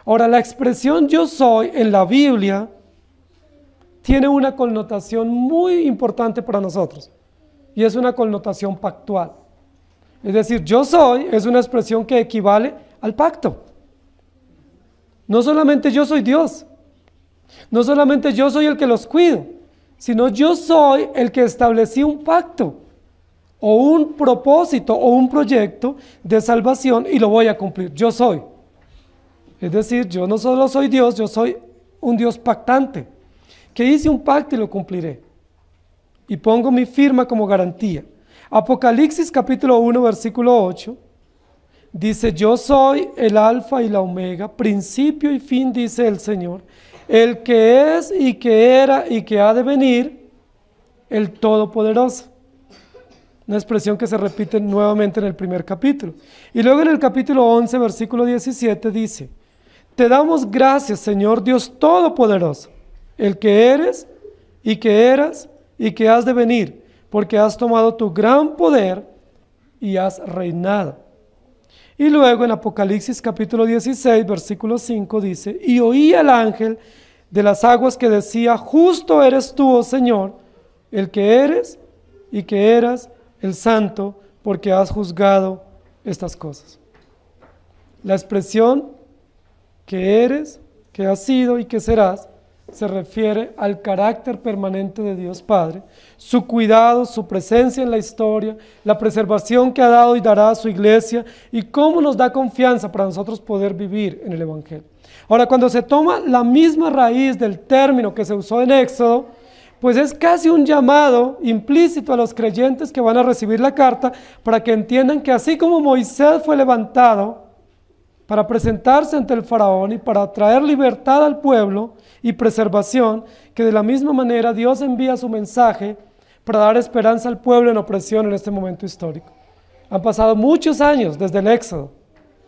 Ahora, la expresión yo soy en la Biblia tiene una connotación muy importante para nosotros, y es una connotación pactual. Es decir, yo soy es una expresión que equivale al pacto. No solamente yo soy Dios, no solamente yo soy el que los cuido, sino yo soy el que establecí un pacto, o un propósito, o un proyecto de salvación, y lo voy a cumplir. Yo soy. Es decir, yo no solo soy Dios, yo soy un Dios pactante, que hice un pacto y lo cumpliré. Y pongo mi firma como garantía. Apocalipsis capítulo 1, versículo 8, dice, yo soy el alfa y la omega, principio y fin, dice el Señor, el que es y que era y que ha de venir, el Todopoderoso. Una expresión que se repite nuevamente en el primer capítulo. Y luego en el capítulo 11, versículo 17 dice, te damos gracias, Señor Dios Todopoderoso, el que eres y que eras y que has de venir, porque has tomado tu gran poder y has reinado. Y luego en Apocalipsis capítulo 16, versículo 5 dice, y oí al ángel de las aguas que decía, justo eres tú, oh Señor, el que eres y que eras, el santo, porque has juzgado estas cosas. La expresión que eres, que has sido y que serás, se refiere al carácter permanente de Dios Padre, su cuidado, su presencia en la historia, la preservación que ha dado y dará a su iglesia, y cómo nos da confianza para nosotros poder vivir en el Evangelio. Ahora, cuando se toma la misma raíz del término que se usó en Éxodo, pues es casi un llamado implícito a los creyentes que van a recibir la carta para que entiendan que así como Moisés fue levantado para presentarse ante el faraón y para traer libertad al pueblo y preservación, que de la misma manera Dios envía su mensaje para dar esperanza al pueblo en opresión en este momento histórico. Han pasado muchos años desde el Éxodo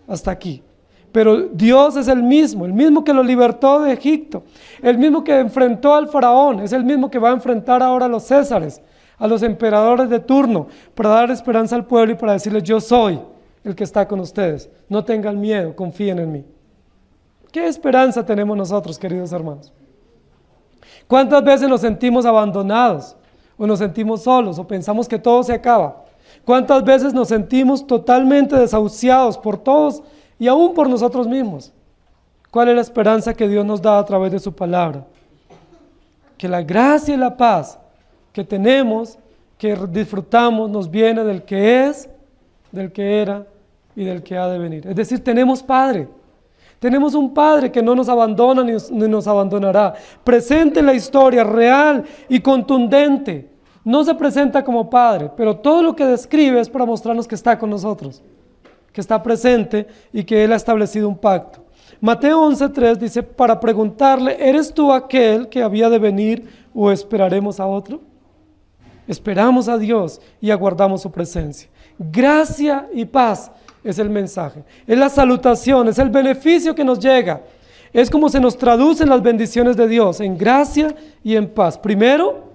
hasta aquí. Pero Dios es el mismo que lo libertó de Egipto, el mismo que enfrentó al faraón, es el mismo que va a enfrentar ahora a los césares, a los emperadores de turno, para dar esperanza al pueblo y para decirles, yo soy el que está con ustedes, no tengan miedo, confíen en mí. ¿Qué esperanza tenemos nosotros, queridos hermanos? ¿Cuántas veces nos sentimos abandonados, o nos sentimos solos, o pensamos que todo se acaba? ¿Cuántas veces nos sentimos totalmente desahuciados por todos y aún por nosotros mismos? ¿Cuál es la esperanza que Dios nos da a través de su palabra? Que la gracia y la paz que tenemos, que disfrutamos, nos viene del que es, del que era y del que ha de venir. Es decir, tenemos Padre. Tenemos un Padre que no nos abandona ni nos abandonará. Presente en la historia, real y contundente. No se presenta como Padre, pero todo lo que describe es para mostrarnos que está con nosotros, que está presente y que Él ha establecido un pacto. Mateo 11:3 dice, para preguntarle, ¿eres tú aquel que había de venir o esperaremos a otro? Esperamos a Dios y aguardamos su presencia. Gracia y paz es el mensaje, es la salutación, es el beneficio que nos llega. Es como se nos traducen las bendiciones de Dios, en gracia y en paz. Primero,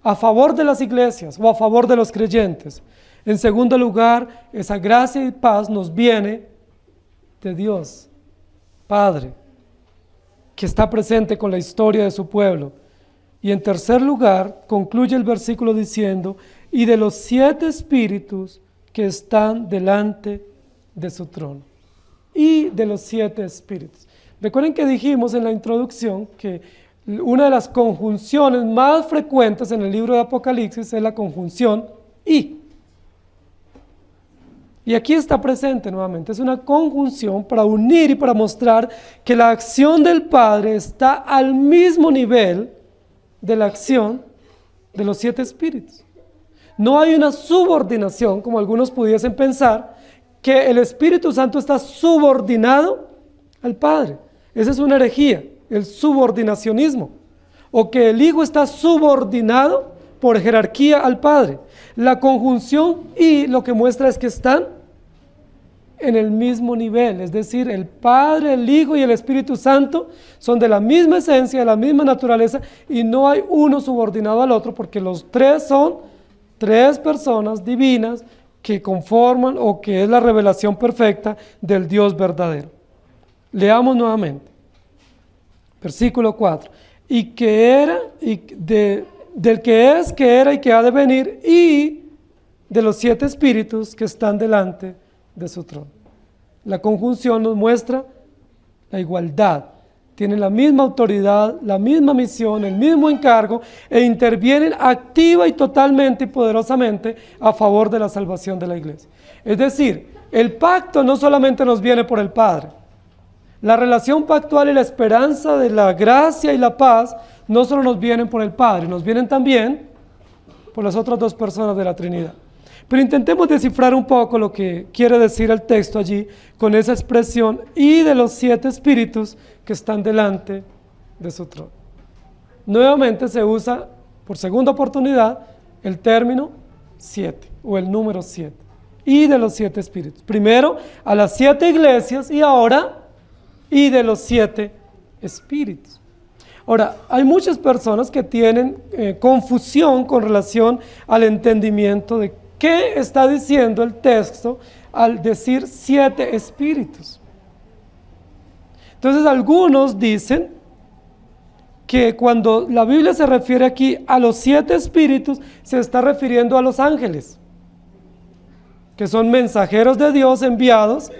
a favor de las iglesias o a favor de los creyentes. En segundo lugar, esa gracia y paz nos viene de Dios, Padre, que está presente con la historia de su pueblo. Y en tercer lugar, concluye el versículo diciendo, y de los 7 espíritus que están delante de su trono. Y de los 7 espíritus. Recuerden que dijimos en la introducción que una de las conjunciones más frecuentes en el libro de Apocalipsis es la conjunción y. Y aquí está presente nuevamente, es una conjunción para unir y para mostrar que la acción del Padre está al mismo nivel de la acción de los 7 espíritus. No hay una subordinación, como algunos pudiesen pensar, que el Espíritu Santo está subordinado al Padre. Esa es una herejía, el subordinacionismo. O que el Hijo está subordinado por jerarquía al Padre. La conjunción y lo que muestra es que están en el mismo nivel, es decir, el Padre, el Hijo y el Espíritu Santo son de la misma esencia, de la misma naturaleza y no hay uno subordinado al otro porque los 3 son 3 personas divinas que conforman o que es la revelación perfecta del Dios verdadero. Leamos nuevamente, versículo 4, y que era, del que es, que era y que ha de venir, y de los 7 espíritus que están delante de su trono. La conjunción nos muestra la igualdad, tienen la misma autoridad, la misma misión, el mismo encargo e intervienen activa y totalmente y poderosamente a favor de la salvación de la iglesia. Es decir, el pacto no solamente nos viene por el Padre, la relación pactual y la esperanza de la gracia y la paz no solo nos vienen por el Padre, nos vienen también por las otras 2 personas de la Trinidad. Pero intentemos descifrar un poco lo que quiere decir el texto allí con esa expresión y de los 7 espíritus que están delante de su trono. Nuevamente se usa por segunda oportunidad el término 7 o el número 7 y de los 7 espíritus. Primero a las 7 iglesias y ahora y de los 7 espíritus. Ahora, hay muchas personas que tienen confusión con relación al entendimiento de qué está diciendo el texto al decir 7 espíritus. Entonces, algunos dicen que cuando la Biblia se refiere aquí a los 7 espíritus, se está refiriendo a los ángeles, que son mensajeros de Dios enviados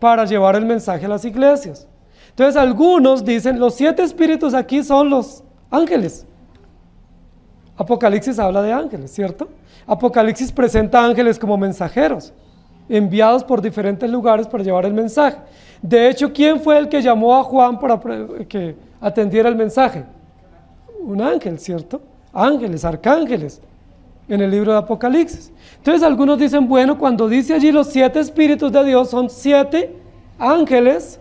para llevar el mensaje a las iglesias. Entonces algunos dicen, los 7 espíritus aquí son los ángeles. Apocalipsis habla de ángeles, ¿cierto? Apocalipsis presenta ángeles como mensajeros, enviados por diferentes lugares para llevar el mensaje. De hecho, ¿quién fue el que llamó a Juan para que atendiera el mensaje? Un ángel, ¿cierto? Ángeles, arcángeles, en el libro de Apocalipsis. Entonces algunos dicen, bueno, cuando dice allí los 7 espíritus de Dios, son 7 ángeles,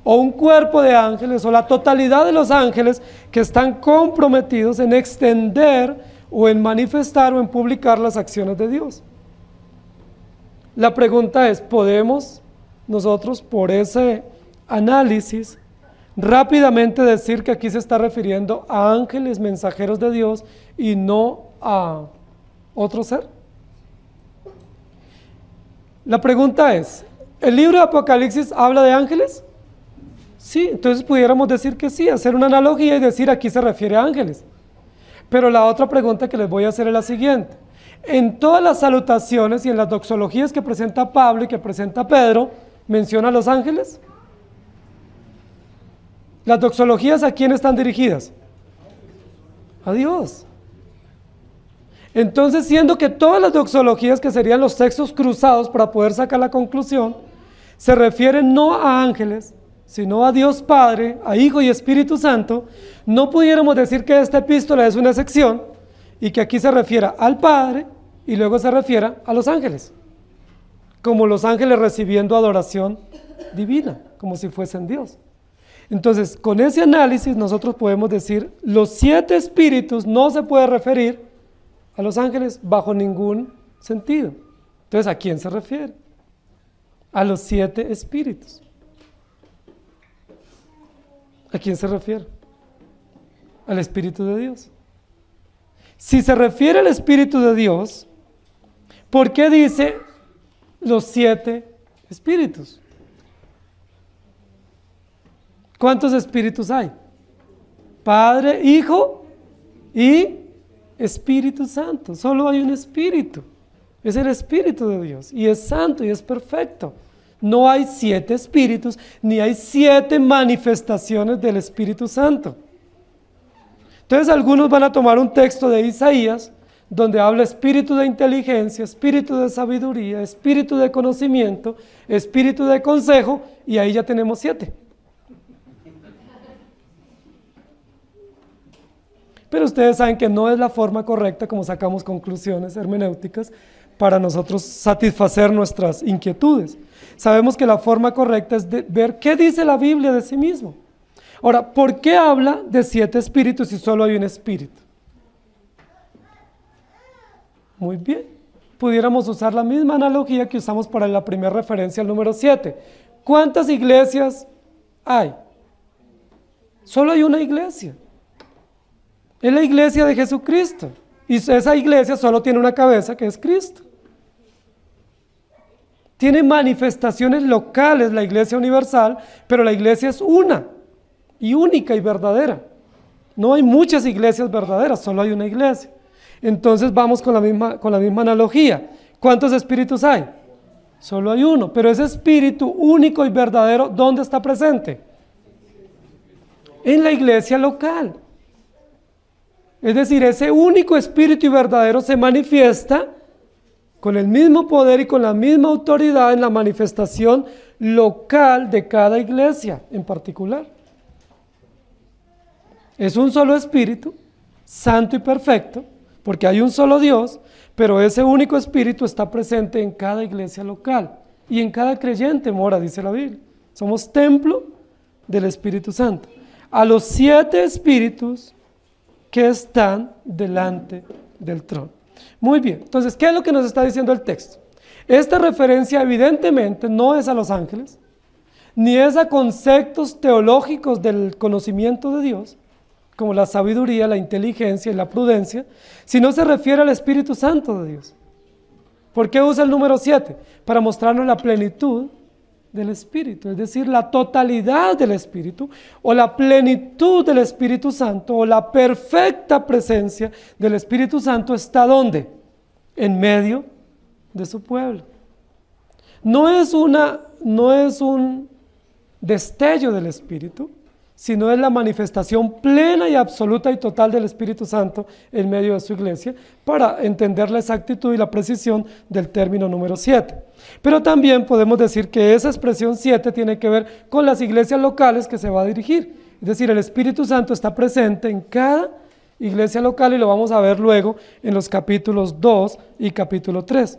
o un cuerpo de ángeles, o la totalidad de los ángeles que están comprometidos en extender o en manifestar o en publicar las acciones de Dios. La pregunta es, ¿podemos nosotros por ese análisis rápidamente decir que aquí se está refiriendo a ángeles mensajeros de Dios y no a otro ser? La pregunta es, ¿el libro de Apocalipsis habla de ángeles? Sí, entonces pudiéramos decir que sí, hacer una analogía y decir aquí se refiere a ángeles. Pero la otra pregunta que les voy a hacer es la siguiente. En todas las salutaciones y en las doxologías que presenta Pablo y que presenta Pedro, ¿menciona a los ángeles? ¿Las doxologías a quién están dirigidas? A Dios. Entonces, siendo que todas las doxologías, que serían los textos cruzados para poder sacar la conclusión, se refieren no a ángeles, sino a Dios Padre, a Hijo y Espíritu Santo, no pudiéramos decir que esta epístola es una sección y que aquí se refiera al Padre y luego se refiera a los ángeles, como los ángeles recibiendo adoración divina, como si fuesen Dios. Entonces, con ese análisis nosotros podemos decir, los 7 espíritus no se puede referir a los ángeles bajo ningún sentido. Entonces, ¿a quién se refiere? A los 7 espíritus. ¿A quién se refiere? Al Espíritu de Dios. Si se refiere al Espíritu de Dios, ¿por qué dice los 7 espíritus? ¿Cuántos espíritus hay? Padre, Hijo y Espíritu Santo. Solo hay un espíritu. Es el Espíritu de Dios. Y es santo y es perfecto. No hay 7 espíritus, ni hay 7 manifestaciones del Espíritu Santo. Entonces algunos van a tomar un texto de Isaías, donde habla espíritu de inteligencia, espíritu de sabiduría, espíritu de conocimiento, espíritu de consejo, y ahí ya tenemos 7. Pero ustedes saben que no es la forma correcta como sacamos conclusiones hermenéuticas para nosotros satisfacer nuestras inquietudes. Sabemos que la forma correcta es ver qué dice la Biblia de sí mismo. Ahora, ¿por qué habla de 7 espíritus si solo hay un espíritu? Muy bien, pudiéramos usar la misma analogía que usamos para la primera referencia al número 7. ¿Cuántas iglesias hay? Solo hay una iglesia. Es la iglesia de Jesucristo. Y esa iglesia solo tiene una cabeza, que es Cristo. Tiene manifestaciones locales la iglesia universal, pero la iglesia es una, y única y verdadera. No hay muchas iglesias verdaderas, solo hay una iglesia. Entonces vamos con la misma analogía. ¿Cuántos espíritus hay? Solo hay uno, pero ese espíritu único y verdadero, ¿dónde está presente? En la iglesia local. Es decir, ese único espíritu y verdadero se manifiesta con el mismo poder y con la misma autoridad en la manifestación local de cada iglesia en particular. Es un solo espíritu, santo y perfecto, porque hay un solo Dios, pero ese único espíritu está presente en cada iglesia local y en cada creyente mora, dice la Biblia. Somos templo del Espíritu Santo. A los 7 espíritus que están delante del trono. Muy bien, entonces, ¿qué es lo que nos está diciendo el texto? Esta referencia evidentemente no es a los ángeles, ni es a conceptos teológicos del conocimiento de Dios, como la sabiduría, la inteligencia y la prudencia, sino se refiere al Espíritu Santo de Dios. ¿Por qué usa el número 7? Para mostrarnos la plenitud del Espíritu, es decir, la totalidad del Espíritu, o la plenitud del Espíritu Santo, o la perfecta presencia del Espíritu Santo está ¿dónde? En medio de su pueblo. No es un destello del Espíritu, sino es la manifestación plena y absoluta y total del Espíritu Santo en medio de su iglesia, para entender la exactitud y la precisión del término número 7. Pero también podemos decir que esa expresión 7 tiene que ver con las iglesias locales que se va a dirigir. Es decir, el Espíritu Santo está presente en cada iglesia local y lo vamos a ver luego en los capítulos 2 y capítulo 3.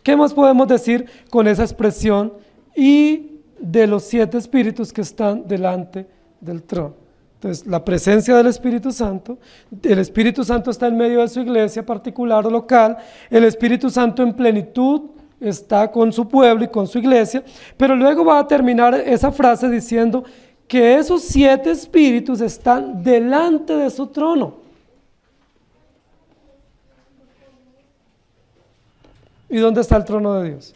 ¿Qué más podemos decir con esa expresión y de los 7 espíritus que están delante del trono? Entonces, la presencia del Espíritu Santo, el Espíritu Santo está en medio de su iglesia particular o local, el Espíritu Santo en plenitud está con su pueblo y con su iglesia, pero luego va a terminar esa frase diciendo que esos 7 espíritus están delante de su trono. ¿Y dónde está el trono de Dios?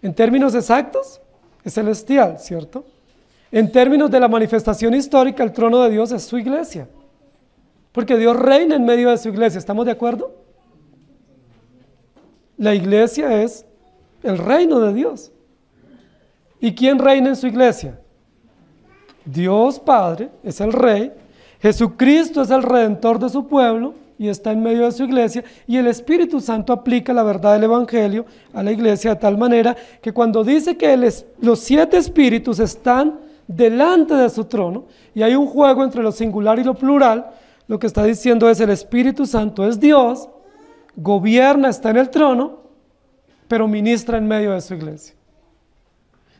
En términos exactos, es celestial, ¿cierto? En términos de la manifestación histórica, el trono de Dios es su iglesia. Porque Dios reina en medio de su iglesia. ¿Estamos de acuerdo? La iglesia es el reino de Dios. ¿Y quién reina en su iglesia? Dios Padre es el Rey, Jesucristo es el Redentor de su pueblo y está en medio de su iglesia, y el Espíritu Santo aplica la verdad del Evangelio a la iglesia de tal manera que cuando dice que los 7 espíritus están delante de su trono, y hay un juego entre lo singular y lo plural, lo que está diciendo es: el Espíritu Santo es Dios, gobierna, está en el trono, pero ministra en medio de su iglesia.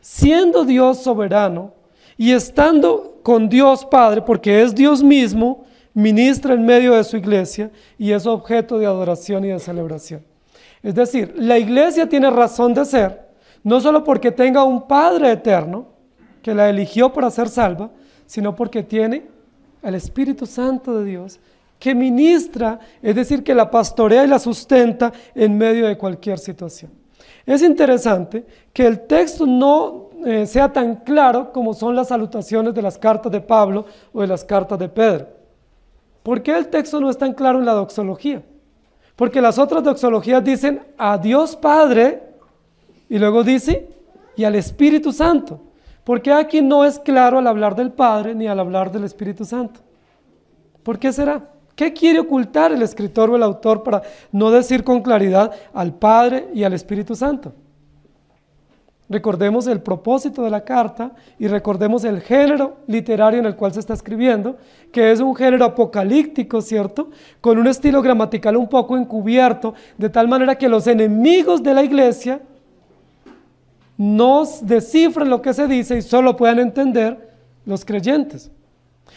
Siendo Dios soberano y estando con Dios Padre, porque es Dios mismo, ministra en medio de su iglesia y es objeto de adoración y de celebración. Es decir, la iglesia tiene razón de ser, no solo porque tenga un Padre eterno que la eligió para ser salva, sino porque tiene al Espíritu Santo de Dios que ministra, es decir, que la pastorea y la sustenta en medio de cualquier situación. Es interesante que el texto no sea tan claro como son las salutaciones de las cartas de Pablo o de las cartas de Pedro. ¿Por qué el texto no es tan claro en la doxología? Porque las otras doxologías dicen a Dios Padre y luego dice y al Espíritu Santo. ¿Por qué aquí no es claro al hablar del Padre ni al hablar del Espíritu Santo? ¿Por qué será? ¿Qué quiere ocultar el escritor o el autor para no decir con claridad al Padre y al Espíritu Santo? Recordemos el propósito de la carta y recordemos el género literario en el cual se está escribiendo, que es un género apocalíptico, ¿cierto? Con un estilo gramatical un poco encubierto, de tal manera que los enemigos de la iglesia no descifren lo que se dice y solo puedan entender los creyentes.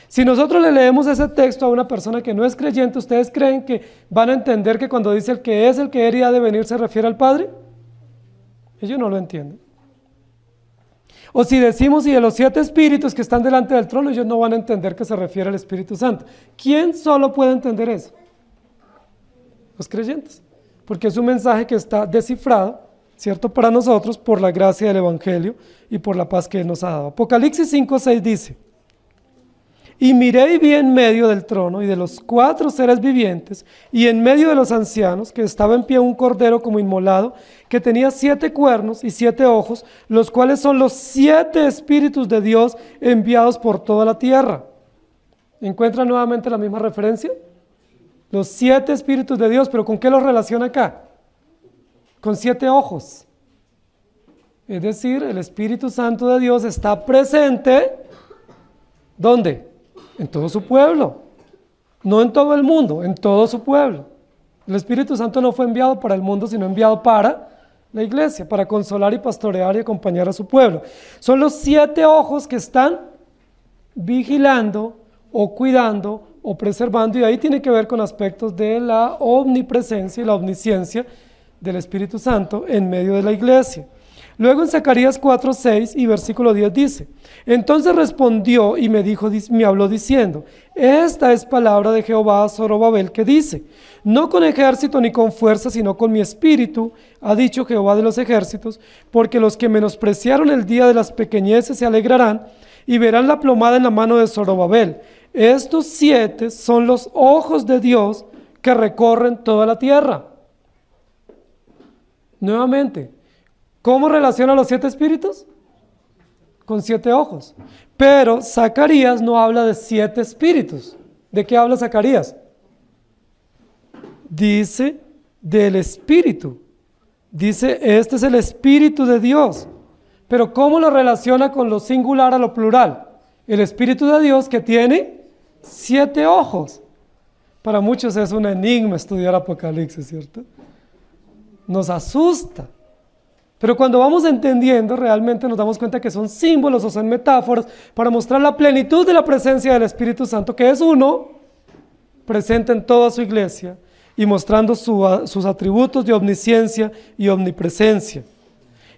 Si nosotros le leemos ese texto a una persona que no es creyente, ¿ustedes creen que van a entender que cuando dice el que es el que era y ha de venir se refiere al Padre? Ellos no lo entienden. O si decimos y de los 7 espíritus que están delante del trono, ellos no van a entender que se refiere al Espíritu Santo. ¿Quién solo puede entender eso? Los creyentes. Porque es un mensaje que está descifrado, ¿cierto? Para nosotros por la gracia del Evangelio y por la paz que Él nos ha dado. Apocalipsis 5:6 dice: y miré y vi en medio del trono y de los 4 seres vivientes y en medio de los ancianos que estaba en pie un cordero como inmolado que tenía 7 cuernos y 7 ojos, los cuales son los 7 espíritus de Dios enviados por toda la tierra. ¿Encuentran nuevamente la misma referencia? Los 7 espíritus de Dios, pero ¿con qué los relaciona acá? Con 7 ojos. Es decir, el Espíritu Santo de Dios está presente, ¿dónde? En todo su pueblo, no en todo el mundo, en todo su pueblo. El Espíritu Santo no fue enviado para el mundo, sino enviado para la iglesia, para consolar y pastorear y acompañar a su pueblo. Son los 7 ojos que están vigilando o cuidando o preservando, y ahí tiene que ver con aspectos de la omnipresencia y la omnisciencia del Espíritu Santo en medio de la iglesia. Luego en Zacarías 4:6 y versículo 10 dice: entonces respondió y me habló diciendo: esta es palabra de Jehová a Zorobabel que dice: no con ejército ni con fuerza, sino con mi espíritu, ha dicho Jehová de los ejércitos, porque los que menospreciaron el día de las pequeñeces se alegrarán y verán la plomada en la mano de Zorobabel. Estos 7 son los ojos de Dios que recorren toda la tierra. Nuevamente, ¿cómo relaciona los 7 espíritus? Con 7 ojos. Pero Zacarías no habla de 7 espíritus. ¿De qué habla Zacarías? Dice del espíritu. Dice, este es el espíritu de Dios. Pero ¿cómo lo relaciona con lo singular a lo plural? El espíritu de Dios que tiene 7 ojos. Para muchos es un enigma estudiar Apocalipsis, ¿cierto? Nos asusta. Pero cuando vamos entendiendo, realmente nos damos cuenta que son símbolos o son metáforas para mostrar la plenitud de la presencia del Espíritu Santo, que es uno, presente en toda su iglesia y mostrando sus atributos de omnisciencia y omnipresencia.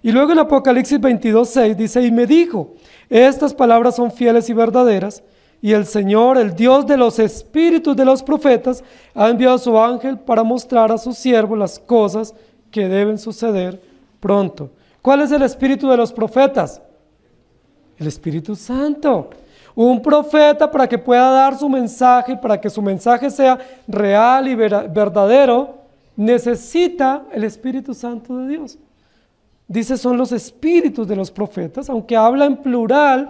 Y luego en Apocalipsis 22:6 dice: y me dijo, estas palabras son fieles y verdaderas, y el Señor, el Dios de los espíritus de los profetas, ha enviado a su ángel para mostrar a sus siervos las cosas que deben suceder pronto. ¿Cuál es el espíritu de los profetas? El Espíritu Santo. Un profeta, para que pueda dar su mensaje, para que su mensaje sea real y verdadero, necesita el Espíritu Santo de Dios. Dice, son los espíritus de los profetas, aunque habla en plural,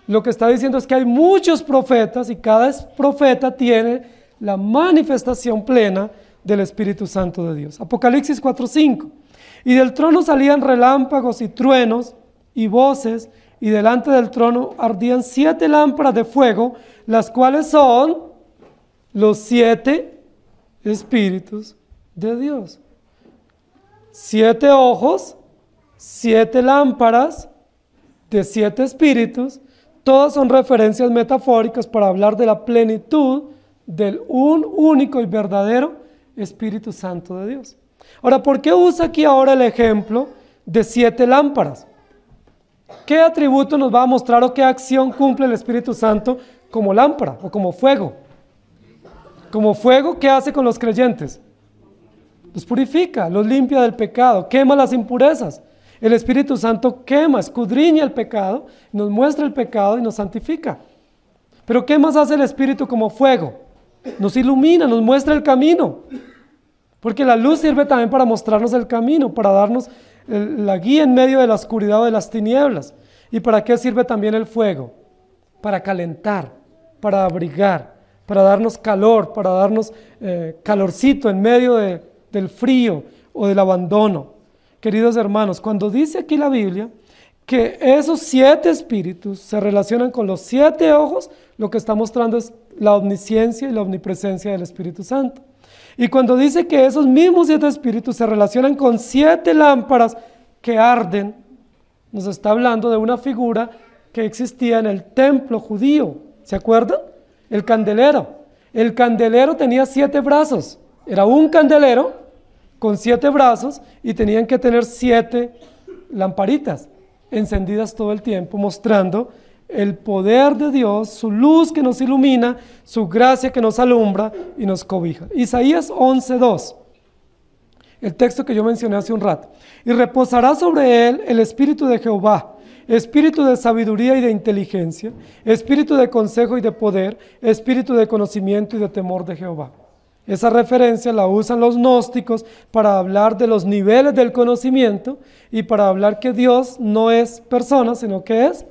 lo que está diciendo es que hay muchos profetas y cada profeta tiene la manifestación plena del Espíritu Santo de Dios. Apocalipsis 4:5. Y del trono salían relámpagos y truenos y voces, y delante del trono ardían 7 lámparas de fuego, las cuales son los 7 espíritus de Dios. 7 ojos, 7 lámparas de 7 espíritus, todas son referencias metafóricas para hablar de la plenitud del un único y verdadero Espíritu Santo de Dios. Ahora, ¿por qué usa aquí ahora el ejemplo de 7 lámparas? ¿Qué atributo nos va a mostrar o qué acción cumple el Espíritu Santo como lámpara o como fuego? Como fuego, ¿qué hace con los creyentes? Los purifica, los limpia del pecado, quema las impurezas. El Espíritu Santo quema, escudriña el pecado, nos muestra el pecado y nos santifica. Pero ¿qué más hace el Espíritu como fuego? Nos ilumina, nos muestra el camino. Porque la luz sirve también para mostrarnos el camino, para darnos la guía en medio de la oscuridad o de las tinieblas. ¿Y para qué sirve también el fuego? Para calentar, para abrigar, para darnos calor, para darnos calorcito en medio del frío o del abandono. Queridos hermanos, cuando dice aquí la Biblia que esos 7 espíritus se relacionan con los 7 ojos, lo que está mostrando es la omnisciencia y la omnipresencia del Espíritu Santo. Y cuando dice que esos mismos 7 espíritus se relacionan con 7 lámparas que arden, nos está hablando de una figura que existía en el templo judío. ¿Se acuerdan? El candelero. El candelero tenía 7 brazos. Era un candelero con 7 brazos y tenían que tener 7 lamparitas encendidas todo el tiempo, mostrando el poder de Dios, su luz que nos ilumina, su gracia que nos alumbra y nos cobija. Isaías 11:2, el texto que yo mencioné hace un rato. Y reposará sobre él el espíritu de Jehová, espíritu de sabiduría y de inteligencia, espíritu de consejo y de poder, espíritu de conocimiento y de temor de Jehová. Esa referencia la usan los gnósticos para hablar de los niveles del conocimiento y para hablar que Dios no es persona, sino que es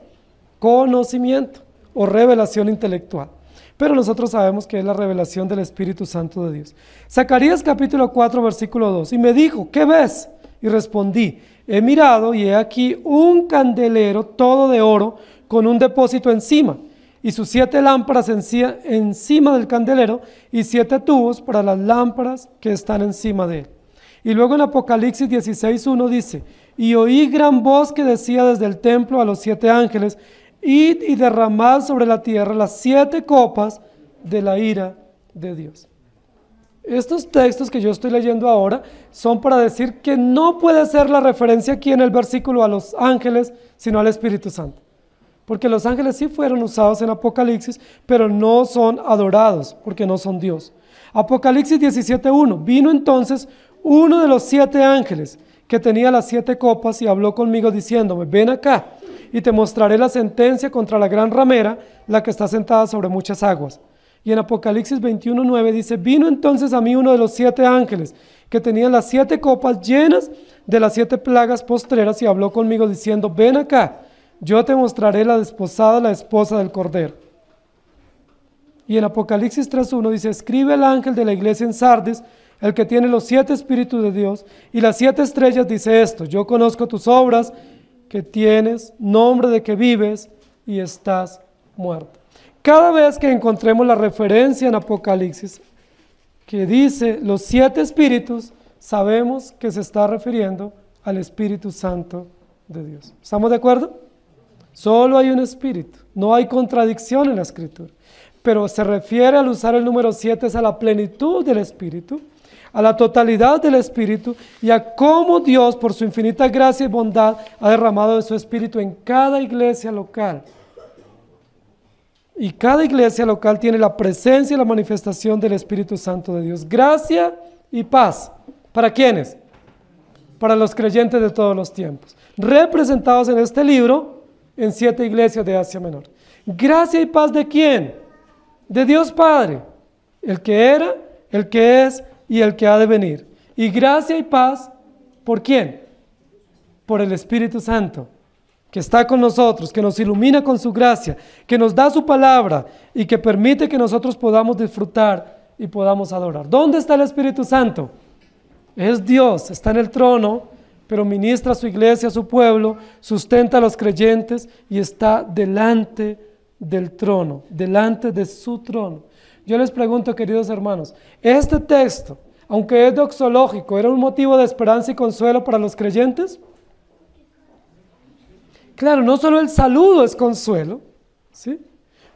conocimiento o revelación intelectual. Pero nosotros sabemos que es la revelación del Espíritu Santo de Dios. Zacarías capítulo 4, versículo 2. Y me dijo, ¿qué ves? Y respondí, he mirado y he aquí un candelero todo de oro con un depósito encima, y sus 7 lámparas encima del candelero, y 7 tubos para las lámparas que están encima de él. Y luego en Apocalipsis 16:1 dice, y oí gran voz que decía desde el templo a los 7 ángeles, id y derramad sobre la tierra las 7 copas de la ira de Dios. Estos textos que yo estoy leyendo ahora son para decir que no puede ser la referencia aquí en el versículo a los ángeles, sino al Espíritu Santo. Porque los ángeles sí fueron usados en Apocalipsis, pero no son adorados, porque no son Dios. Apocalipsis 17:1, vino entonces uno de los 7 ángeles que tenía las 7 copas y habló conmigo diciéndome, ven acá y te mostraré la sentencia contra la gran ramera, la que está sentada sobre muchas aguas. Y en Apocalipsis 21:9 dice, vino entonces a mí uno de los 7 ángeles que tenía las 7 copas llenas de las 7 plagas postreras y habló conmigo diciendo, ven acá, yo te mostraré la desposada, la esposa del Cordero. Y en Apocalipsis 3:1 dice, escribe al ángel de la iglesia en Sardis, el que tiene los 7 espíritus de Dios y las 7 estrellas, dice esto, yo conozco tus obras, que tienes nombre de que vives y estás muerto. Cada vez que encontremos la referencia en Apocalipsis que dice los 7 espíritus, sabemos que se está refiriendo al Espíritu Santo de Dios. ¿Estamos de acuerdo? Solo hay un espíritu, no hay contradicción en la Escritura, pero se refiere al usar el número 7 a la plenitud del Espíritu, a la totalidad del Espíritu y a cómo Dios, por su infinita gracia y bondad, ha derramado de su Espíritu en cada iglesia local. Y cada iglesia local tiene la presencia y la manifestación del Espíritu Santo de Dios. Gracia y paz. ¿Para quiénes? Para los creyentes de todos los tiempos. Representados en este libro en 7 iglesias de Asia Menor. Gracia y paz ¿de quién? De Dios Padre, el que era, el que es y el que ha de venir. Y gracia y paz, ¿por quién? Por el Espíritu Santo, que está con nosotros, que nos ilumina con su gracia, que nos da su palabra y que permite que nosotros podamos disfrutar y podamos adorar. ¿Dónde está el Espíritu Santo? Es Dios, está en el trono, pero ministra a su iglesia, a su pueblo, sustenta a los creyentes y está delante del trono, delante de su trono. Yo les pregunto, queridos hermanos, este texto, aunque es doxológico, ¿era un motivo de esperanza y consuelo para los creyentes? Claro, no solo el saludo es consuelo, ¿sí?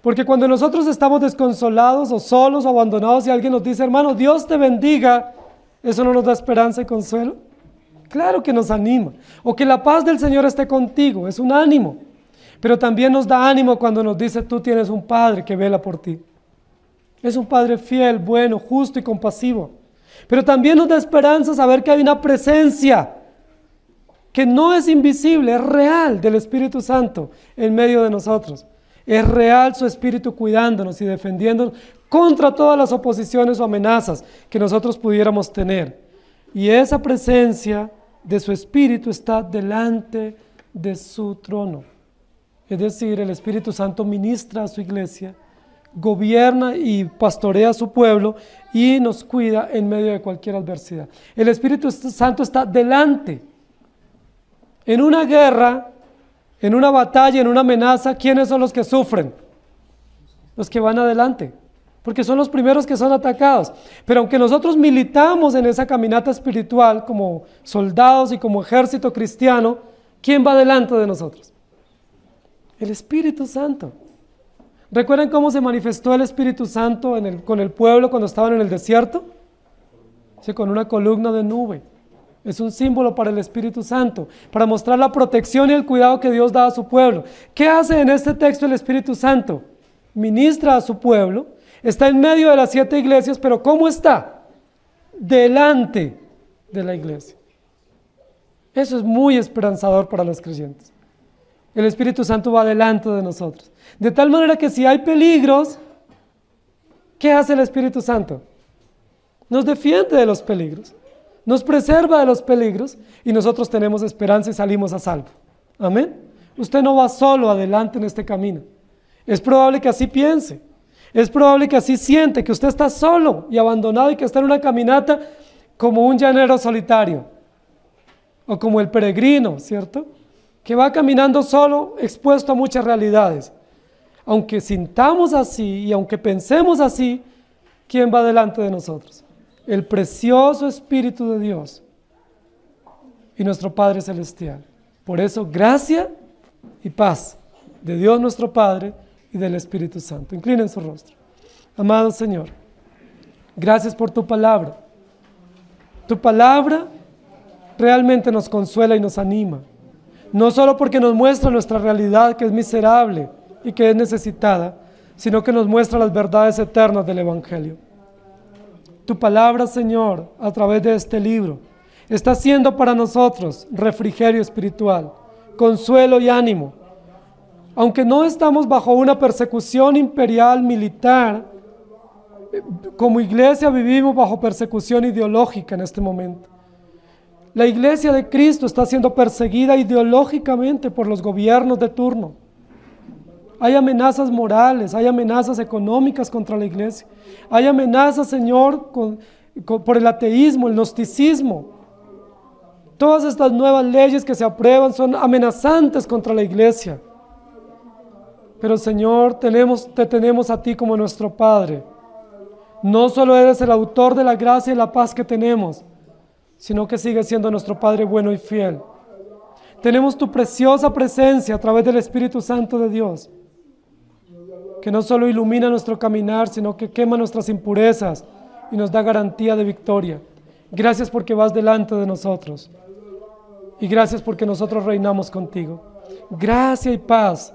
Porque cuando nosotros estamos desconsolados o solos o abandonados y alguien nos dice, hermano, Dios te bendiga, ¿eso no nos da esperanza y consuelo? Claro que nos anima. O que la paz del Señor esté contigo, es un ánimo. Pero también nos da ánimo cuando nos dice, tú tienes un Padre que vela por ti. Es un Padre fiel, bueno, justo y compasivo. Pero también nos da esperanza saber que hay una presencia que no es invisible, es real, del Espíritu Santo en medio de nosotros. Es real su Espíritu cuidándonos y defendiéndonos contra todas las oposiciones o amenazas que nosotros pudiéramos tener. Y esa presencia de su Espíritu está delante de su trono. Es decir, el Espíritu Santo ministra a su iglesia, gobierna y pastorea a su pueblo y nos cuida en medio de cualquier adversidad. El Espíritu Santo está delante. En una guerra, en una batalla, en una amenaza, ¿quiénes son los que sufren? Los que van adelante, porque son los primeros que son atacados. Pero aunque nosotros militamos en esa caminata espiritual como soldados y como ejército cristiano, ¿quién va delante de nosotros? El Espíritu Santo. ¿Recuerdan cómo se manifestó el Espíritu Santo con el pueblo cuando estaban en el desierto? Sí, con una columna de nube. Es un símbolo para el Espíritu Santo, para mostrar la protección y el cuidado que Dios da a su pueblo. ¿Qué hace en este texto el Espíritu Santo? Ministra a su pueblo, está en medio de las 7 iglesias, pero ¿cómo está? Delante de la iglesia. Eso es muy esperanzador para los creyentes. El Espíritu Santo va delante de nosotros. De tal manera que si hay peligros, ¿qué hace el Espíritu Santo? Nos defiende de los peligros. Nos preserva de los peligros y nosotros tenemos esperanza y salimos a salvo. Amén. Usted no va solo adelante en este camino. Es probable que así piense. Es probable que así siente, que usted está solo y abandonado y que está en una caminata como un llanero solitario. O como el peregrino, ¿cierto? Que va caminando solo, expuesto a muchas realidades. Aunque sintamos así y aunque pensemos así, ¿quién va delante de nosotros? El precioso Espíritu de Dios y nuestro Padre Celestial. Por eso, gracia y paz de Dios nuestro Padre y del Espíritu Santo. Inclinen su rostro. Amado Señor, gracias por tu palabra. Tu palabra realmente nos consuela y nos anima. No solo porque nos muestra nuestra realidad que es miserable y que es necesitada, sino que nos muestra las verdades eternas del Evangelio. Tu palabra, Señor, a través de este libro, está siendo para nosotros refrigerio espiritual, consuelo y ánimo. Aunque no estamos bajo una persecución imperial militar, como iglesia vivimos bajo persecución ideológica en este momento. La iglesia de Cristo está siendo perseguida ideológicamente por los gobiernos de turno. Hay amenazas morales, hay amenazas económicas contra la iglesia. Hay amenazas, Señor, por el ateísmo, el gnosticismo. Todas estas nuevas leyes que se aprueban son amenazantes contra la iglesia. Pero, Señor, te tenemos a ti como nuestro Padre. No solo eres el autor de la gracia y la paz que tenemos, sino que sigues siendo nuestro Padre bueno y fiel. Tenemos tu preciosa presencia a través del Espíritu Santo de Dios, que no solo ilumina nuestro caminar, sino que quema nuestras impurezas y nos da garantía de victoria. Gracias porque vas delante de nosotros. Y gracias porque nosotros reinamos contigo. Gracia y paz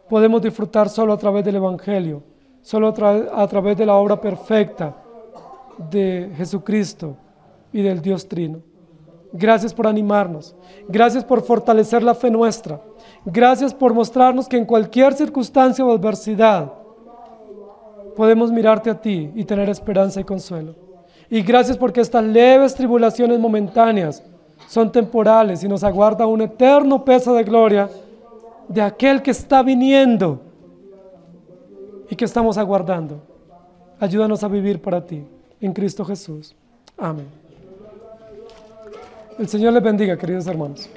podemos disfrutar solo a través del Evangelio, solo a través de la obra perfecta de Jesucristo y del Dios Trino. Gracias por animarnos. Gracias por fortalecer la fe nuestra. Gracias por mostrarnos que en cualquier circunstancia o adversidad podemos mirarte a ti y tener esperanza y consuelo. Y gracias porque estas leves tribulaciones momentáneas son temporales y nos aguarda un eterno peso de gloria de aquel que está viniendo y que estamos aguardando. Ayúdanos a vivir para ti, en Cristo Jesús. Amén. El Señor les bendiga, queridos hermanos.